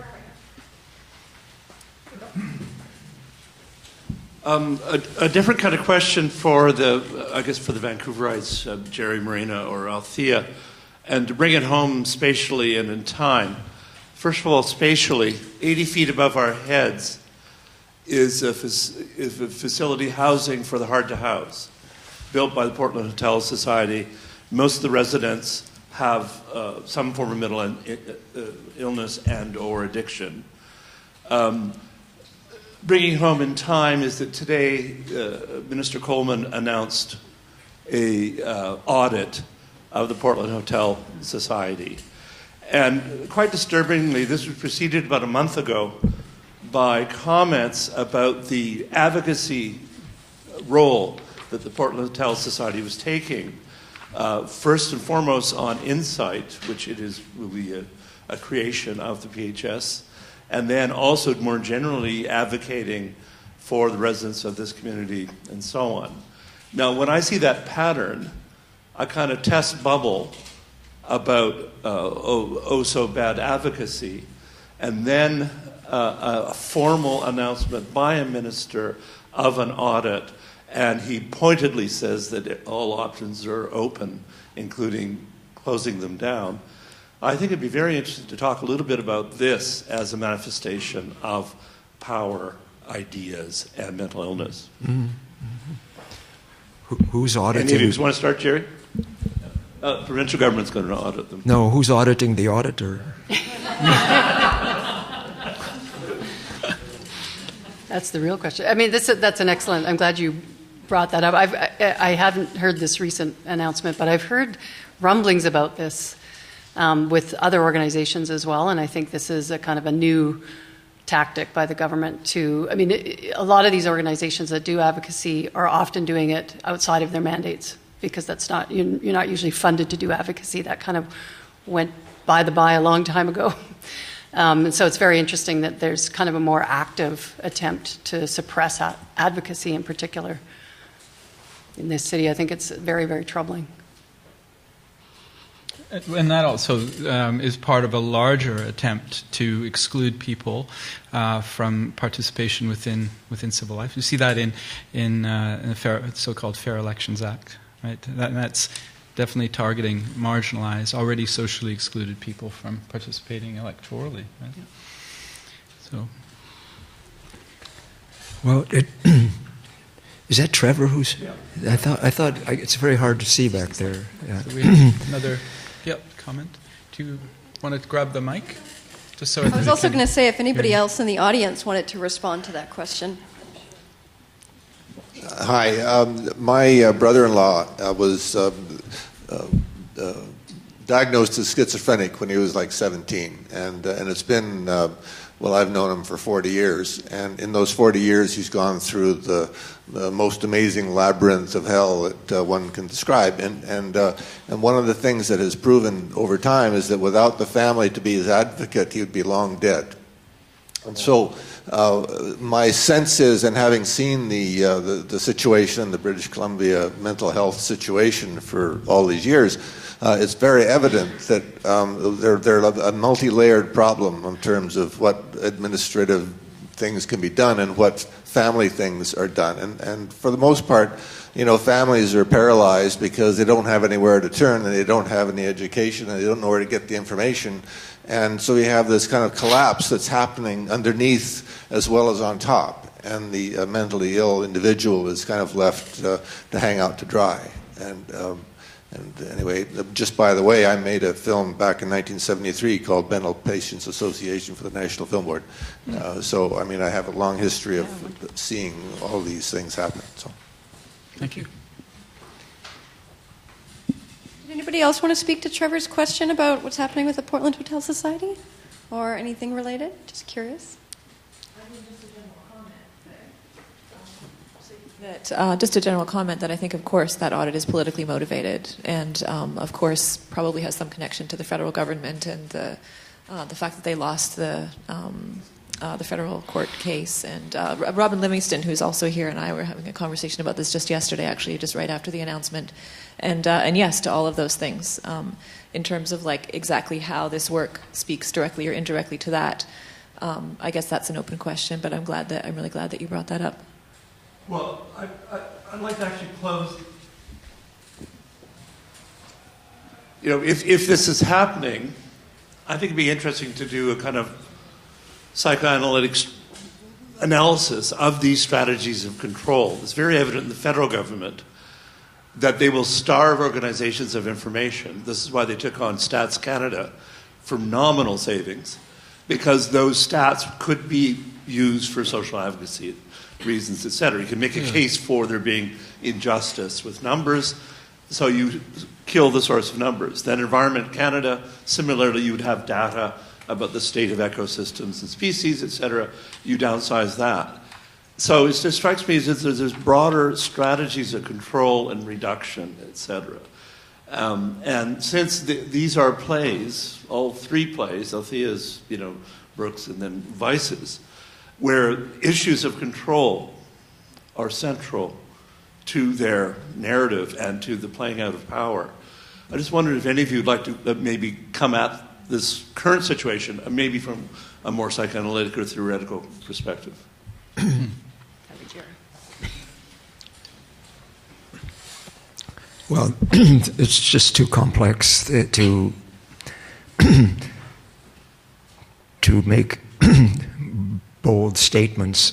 A different kind of question for the Vancouverites, Jerry, Marina, or Althea, and to bring it home spatially and in time. First of all, spatially, 80 feet above our heads is a facility housing for the hard to house, built by the Portland Hotel Society. Most of the residents have some form of mental illness and or addiction. Bringing home in time is that today Minister Coleman announced a audit of the Portland Hotel Society. And quite disturbingly, this was preceded about a month ago by comments about the advocacy role that the Portland Hotel Society was taking, first and foremost on Insight, which will be a creation of the PHS, and then also more generally advocating for the residents of this community and so on. Now, when I see that pattern, I kind of test bubble about so bad advocacy, and then a formal announcement by a minister of an audit, and he pointedly says that all options are open, including closing them down. I think it'd be very interesting to talk a little bit about this as a manifestation of power, ideas, and mental illness.
Mm-hmm. Who's auditing?
Any of you want to start, Jerry? Provincial government's going to audit them.
No, who's auditing the auditor?
That's the real question. I mean, that's an excellent. I'm glad you brought that up. I hadn't heard this recent announcement, but I've heard rumblings about this with other organizations as well, and I think this is a kind of a new tactic by the government to. I mean, a lot of these organizations that do advocacy are often doing it outside of their mandates because that's not you're not usually funded to do advocacy. That kind of went by the by a long time ago. And so it's very interesting that there's kind of a more active attempt to suppress advocacy in particular in this city. I think it's very, very troubling.
And that also is part of a larger attempt to exclude people from participation within civil life. You see that in the so-called Fair Elections Act, right? That's definitely targeting marginalized, already socially excluded people from participating electorally. Right? Yeah. So,
well, is that Trevor? Who's? Yeah. I thought it's very hard to see back there. Yeah.
So we have another comment. Do you want to grab the mic? Just so
I was also going to say if anybody else in the audience wanted to respond to that question.
Hi, my brother-in-law was diagnosed as schizophrenic when he was like 17, and it's been I've known him for 40 years, and in those 40 years he's gone through the most amazing labyrinth of hell that one can describe, and one of the things that has proven over time is that without the family to be his advocate, he would be long dead. And so my sense is, and having seen the situation, the British Columbia mental health situation for all these years, it's very evident that they're a multi-layered problem in terms of what administrative things can be done and what family things are done. And for the most part, families are paralyzed because they don't have anywhere to turn and they don't have any education and they don't know where to get the information. And so you have this kind of collapse that's happening underneath as well as on top. And the mentally ill individual is kind of left to hang out to dry. And anyway, just by the way, I made a film back in 1973 called Mental Patients Association for the National Film Board. So, I mean, I have a long history of seeing all these things happen. So,
thank you.
Did anybody else want to speak to Trevor's question about what's happening with the Portland Hotel Society? Or anything related? Just curious.
Just a general comment that I think, of course, that audit is politically motivated, and of course, probably has some connection to the federal government and the fact that they lost the federal court case. And Robin Livingston, who's also here, and I were having a conversation about this just yesterday, actually, just right after the announcement. And yes, to all of those things, in terms of like exactly how this work speaks directly or indirectly to that. I guess that's an open question, but I'm really glad that you brought that up.
Well, I'd like to actually close. If this is happening, I think it'd be interesting to do a kind of psychoanalytic analysis of these strategies of control. It's very evident in the federal government that they will starve organizations of information. This is why they took on Stats Canada for nominal savings, because those stats could be used for social advocacy reasons, etc. You can make a case for there being injustice with numbers, so you kill the source of numbers. Then Environment Canada, similarly, you would have data about the state of ecosystems and species, etc. You downsize that. So it just strikes me as there's broader strategies of control and reduction, etc. And since these are plays, all three plays, Althea's, Brooks, and then Weiss's, where issues of control are central to their narrative and to the playing out of power. I just wondered if any of you would like to maybe come at this current situation, maybe from a more psychoanalytic or theoretical perspective.
Well, it's just too complex to make bold statements.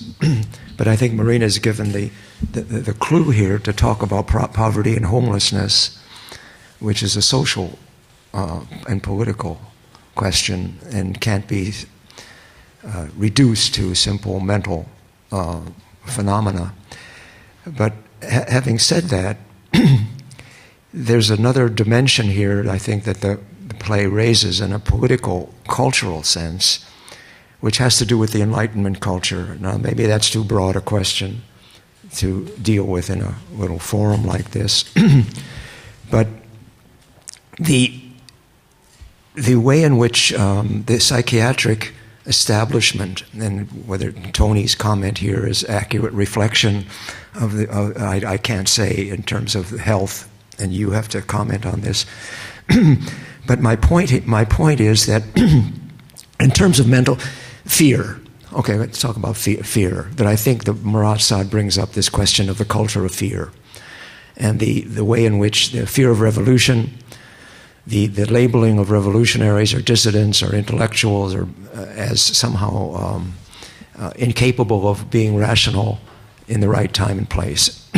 But I think Marina's given the clue here to talk about poverty and homelessness, which is a social and political question and can't be reduced to simple mental phenomena. But having said that, there's another dimension here, I think, that the play raises in a political, cultural sense, which has to do with the Enlightenment culture. Now, maybe that's too broad a question to deal with in a little forum like this. But the way in which the psychiatric establishment, and whether Tony's comment here is accurate reflection of I can't say in terms of health, and you have to comment on this. But my point is that in terms of mental fear, okay, let's talk about fear, that I think that Marat Sade brings up this question of the culture of fear and the way in which the fear of revolution, the labeling of revolutionaries or dissidents or intellectuals or as somehow incapable of being rational in the right time and place.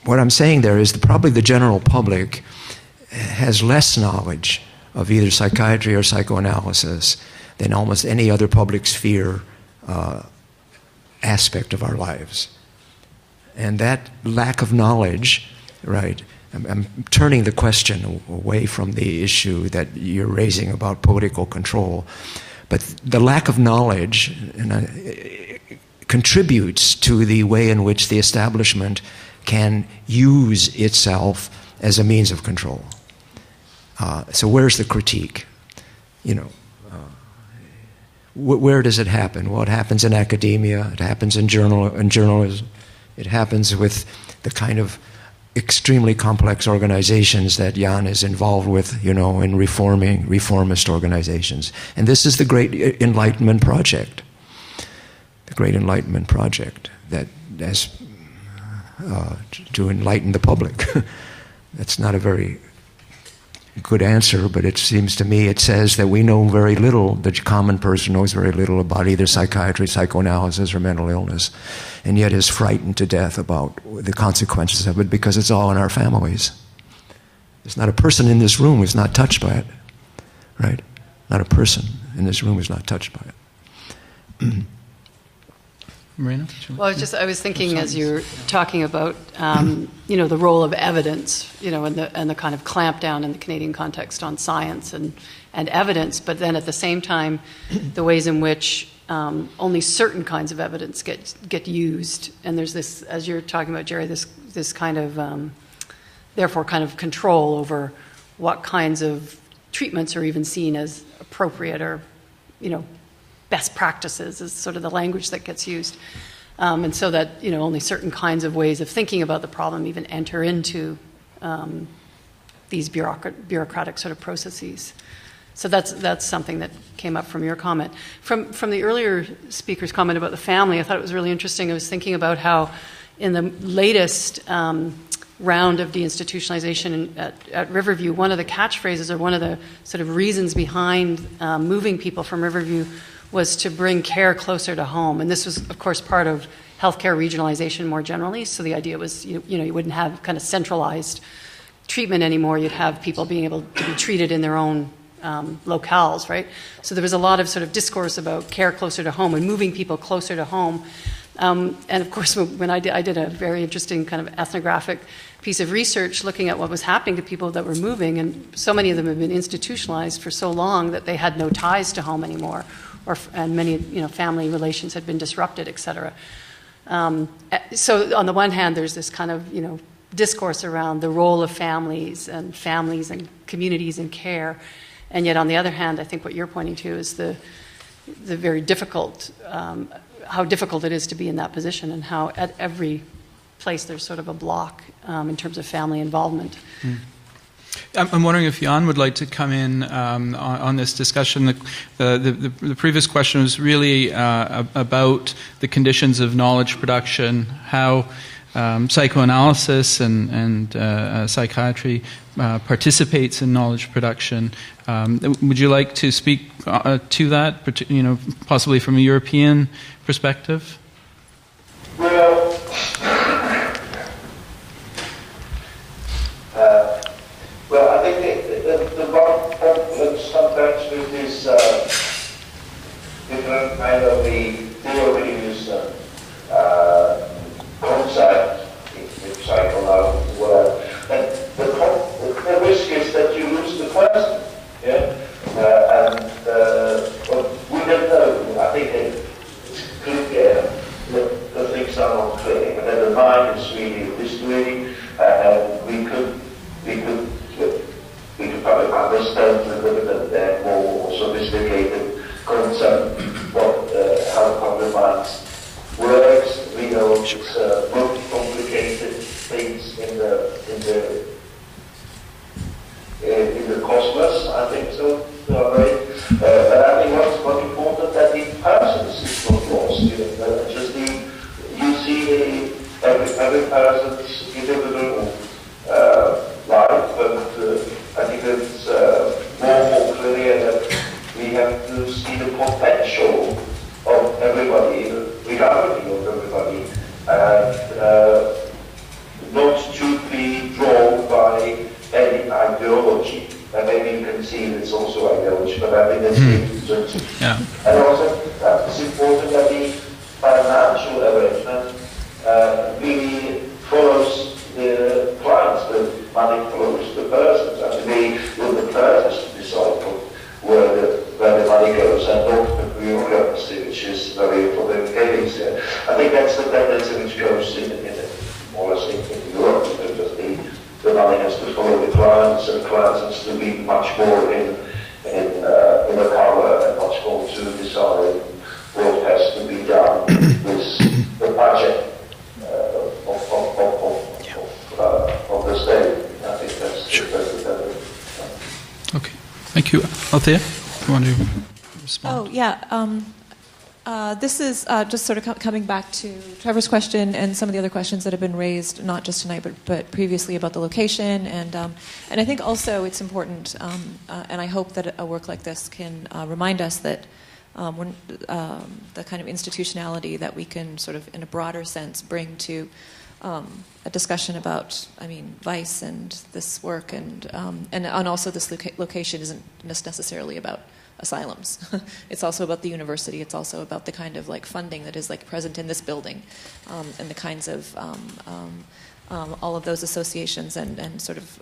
What I'm saying there is that probably the general public has less knowledge of either psychiatry or psychoanalysis than almost any other public sphere aspect of our lives. And that lack of knowledge, right, I'm turning the question away from the issue that you're raising about political control, but the lack of knowledge contributes to the way in which the establishment can use itself as a means of control. So where's the critique? Where does it happen? Well, it happens in academia. It happens in journalism. It happens with the kind of extremely complex organizations that Yann is involved with, in reformist organizations. And this is the Great Enlightenment Project. The Great Enlightenment Project that has to enlighten the public. That's not a very good answer, but it seems to me it says that we know very little, the common person knows very little about either psychiatry, psychoanalysis, or mental illness, and yet is frightened to death about the consequences of it because it's all in our families. There's not a person in this room who's not touched by it, right? Not a person in this room who's not touched by it.
Marina?
Well, I was thinking as you're talking about, the role of evidence, and the kind of clampdown in the Canadian context on science and evidence, but then at the same time, the ways in which only certain kinds of evidence get used, and there's this, as you're talking about, Jerry, this kind of, therefore, kind of control over what kinds of treatments are even seen as appropriate or, best practices is sort of the language that gets used. And so that, only certain kinds of ways of thinking about the problem even enter into these bureaucratic sort of processes. So that's something that came up from your comment. From the earlier speaker's comment about the family, I thought it was really interesting. I was thinking about how in the latest round of deinstitutionalization at Riverview, one of the catchphrases or one of the sort of reasons behind moving people from Riverview was to bring care closer to home. And this was, of course, part of healthcare regionalization more generally. So the idea was, you wouldn't have kind of centralized treatment anymore. You'd have people being able to be treated in their own locales, right? So there was a lot of sort of discourse about care closer to home and moving people closer to home. And of course, when I did a very interesting kind of ethnographic piece of research looking at what was happening to people that were moving, and so many of them have been institutionalized for so long that they had no ties to home anymore, and many family relations had been disrupted, et cetera. So on the one hand, there's this kind of discourse around the role of families and communities in care, and yet on the other hand, I think what you're pointing to is the very difficult, how difficult it is to be in that position, and how at every place there's sort of a block in terms of family involvement.
I'm wondering if Yann would like to come in on this discussion. The previous question was really about the conditions of knowledge production, how psychoanalysis and psychiatry participates in knowledge production. Would you like to speak to that, possibly from a European perspective?
Well, I think the one problem sometimes with this different kind of the theories concept in psychoanalysis world, and the risk is that you lose the person, well, we don't know. I think it's clear the things are not clear, but then the mind is really mystery, and we could probably understand a little bit more sophisticated concept of how the mind works. We know it's more complicated things in the cosmos, I think so. Right? But I think what's important that the persons is not lost. You see every person's individual life, and I think it's more clear that we have to see the potential of everybody, the reality of everybody, and not to be drawn by any ideology. And maybe you can see it's also ideology, but I think that's the And also, it's important that the financial arrangement really follows the clients, the money follows the persons, and the persons decide where the money goes, and not the bureaucracy, which is very for the case. I think that's the tendency which goes in more or less in Europe. The money has to follow the clients, and the clients has to be much more in the power, and much more to decide what has to be done with the budget of the state. I think that's the tendency.
Okay, thank you. Althea, you want to respond?
Oh, yeah. This is just sort of coming back to Trevor's question and some of the other questions that have been raised, not just tonight, but previously about the location. And I think also it's important, and I hope that a work like this can remind us that when, the kind of institutionality that we can sort of, in a broader sense, bring to a discussion about, Weiss and this work, and also this location isn't necessarily about asylums. It's also about the university. It's also about the kind of funding that is present in this building, and the kinds of all of those associations and sort of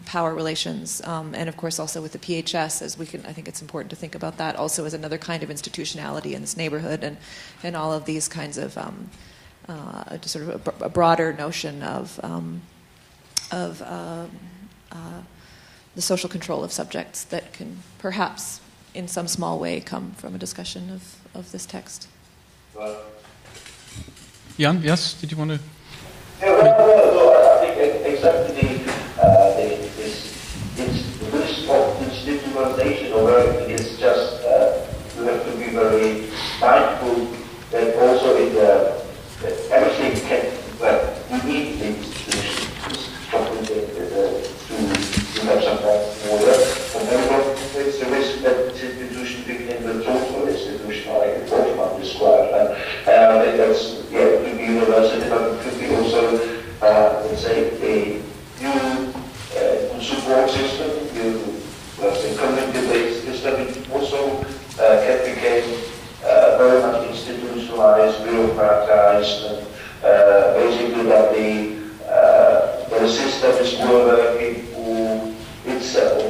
power relations, and of course also with the PHS, I think it's important to think about that also as another kind of institutionality in this neighborhood, and all of these kinds of sort of a broader notion of the social control of subjects that can perhaps in some small way come from a discussion of this text.
Yann, yes? Did you want to?
Yeah, well, I think exactly this risk of institutionalization of everything is just, you have to be very mindful that also in everything can, you need the institutions to have some kind of order. And then it's the risk that institution became the total institution, like Hoffman described. And that's, it could be university, but it could be also system is working for itself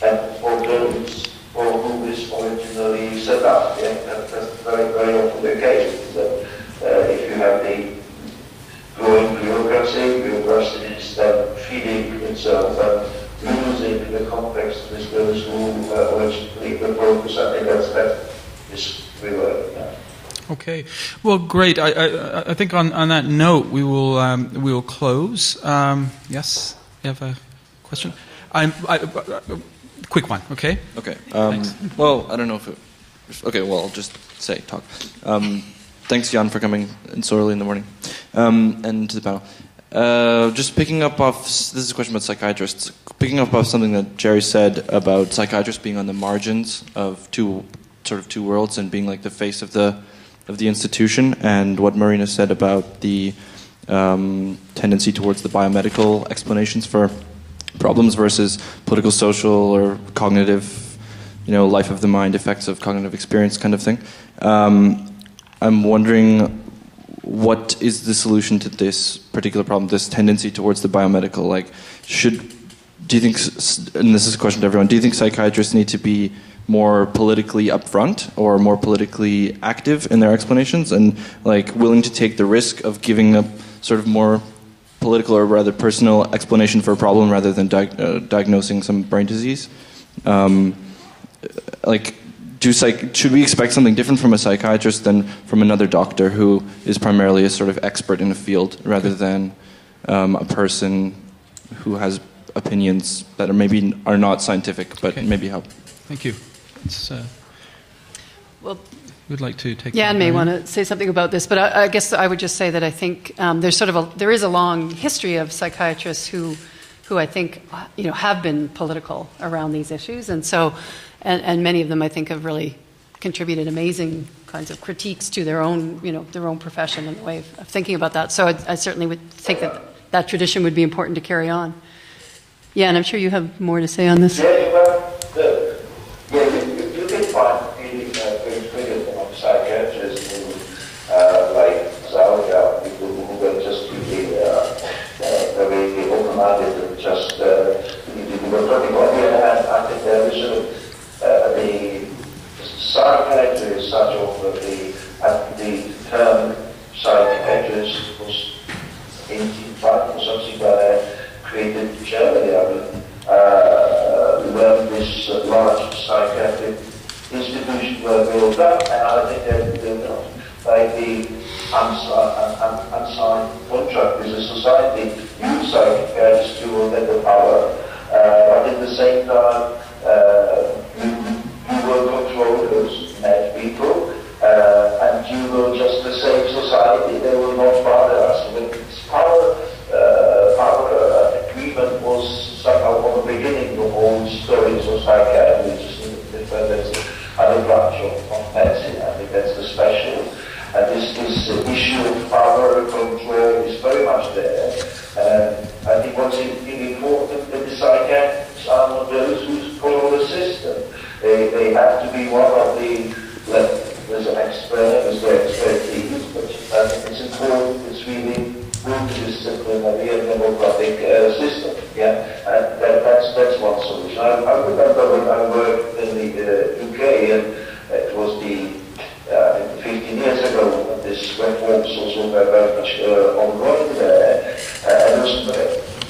and for those for whom it's originally set up. Yeah? That's very, very often the case. That if you have the growing bureaucracy is then feeding itself and losing the context with those who originally the focus. I think that is really
Okay, well, great. I think on that note we will close. Yes, you have a question? Quick one, okay?
Okay. Well, I don't know if it. Okay. Well, I'll just say talk. Thanks, Yann, for coming in so early in the morning, and to the panel. Just picking up off. This is a question about psychiatrists. Picking up off something that Jerry said about psychiatrists being on the margins of two worlds and being like the face of the institution, and what Marina said about the tendency towards the biomedical explanations for problems versus political, social, or cognitive, life of the mind effects of cognitive experience kind of thing. I'm wondering, what is the solution to this particular problem, this tendency towards the biomedical? Like, do you think, and this is a question to everyone, do you think psychiatrists need to be more politically upfront or more politically active in their explanations and like willing to take the risk of giving a sort of more political or rather personal explanation for a problem rather than diagnosing some brain disease? Should we expect something different from a psychiatrist than from another doctor who is primarily a sort of expert in a field rather than a person who has opinions that are not scientific but maybe help? Thank you.
Well,
we'd like to take.
Yann may want to say something about this, but I guess I would just say that I think there is a long history of psychiatrists who I think have been political around these issues, and so and many of them I think have really contributed amazing kinds of critiques to their own profession and the way of thinking about that. So I certainly would think that tradition would be important to carry on. Yann, I'm sure you have more to say on this.
You can find really very critical of psychiatrists who, like Zaslove, people who are just really very open-minded and just were talking on the other hand. I think there is the psychiatry is such of the term psychiatrist was 1805 or something like that, created in Germany. When this large psychiatric institution were built up, and I think they were built up by the unsigned contract with the society. You psychiatrists you will get the power, but at the same time you will control those mad people, and you will just the same society. They will not bother us. This power agreement was somehow from the beginning of all stories of psychiatry, just there's other branch of medicine. I think that's the special. And this issue of power and control is very much there. I think what's important that the psychiatrists are not those who follow the system. They have to be one of there's an expert, there's their expertise, but I think it's important, it's really multidisciplinary and democratic system. Yeah, and that's one solution. I remember when I worked in the UK, and it was 15 years ago when this reform was also very much ongoing there. And it was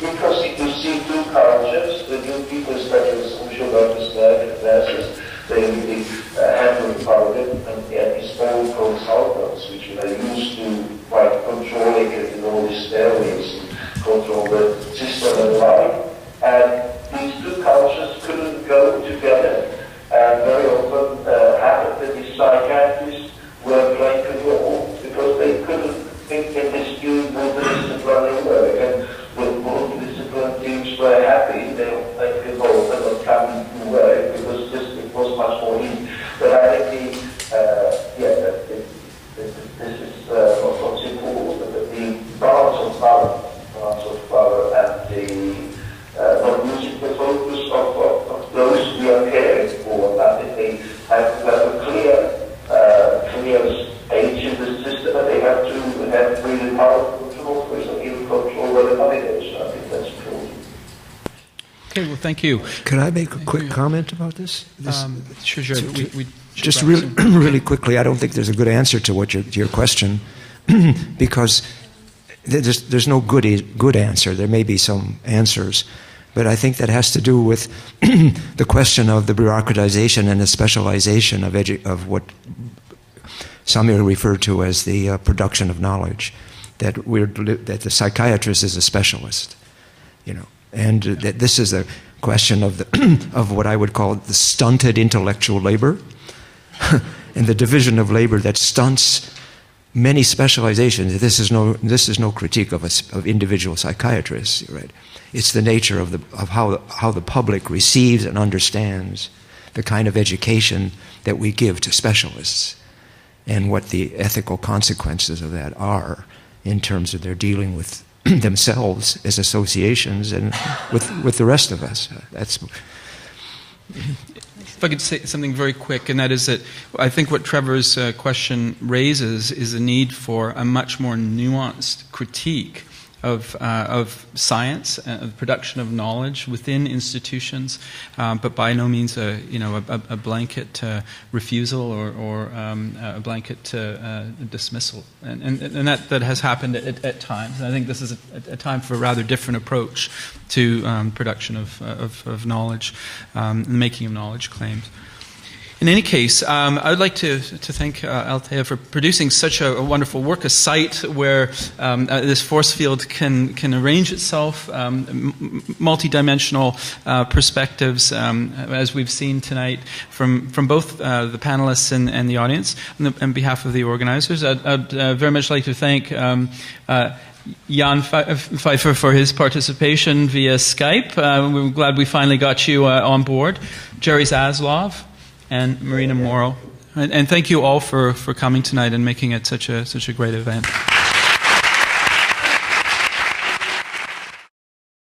interesting to see two cultures, the new people, especially social workers, nurses, they really handle the public, and these old consultants, which were used to quite controlling it in all these areas, control the system and life. And these two cultures couldn't go
Okay, well, thank you.
Could I make a quick comment about this?
Sure. We
just really, really quickly, I don't think there's a good answer to your question, because there's no good answer. There may be some answers, but I think that has to do with the question of the bureaucratization and the specialization of what Samir referred to as the production of knowledge. That the psychiatrist is a specialist, and that this is a question of of what I would call the stunted intellectual labor, and the division of labor that stunts many specializations. This is no critique of individual psychiatrists, right? It's the nature of how the public receives and understands the kind of education that we give to specialists, and what the ethical consequences of that are in terms of their dealing with themselves as associations and with the rest of us. That's.
If I could say something very quick, and that is that I think what Trevor's question raises is a need for a much more nuanced critique of science, the production of knowledge within institutions, but by no means a blanket refusal or a blanket dismissal, and that has happened at times. And I think this is a time for a rather different approach to production of knowledge, the making of knowledge claims. In any case, I would like to thank Althea for producing such a wonderful work, a site where this force field can arrange itself, multidimensional perspectives, as we've seen tonight from both the panelists and the audience. On behalf of the organizers, I'd very much like to thank Yann Pfeiffer for his participation via Skype. We're glad we finally got you on board. Jerry Zaslove and Marina Marrow. And thank you all for coming tonight and making it such a great event.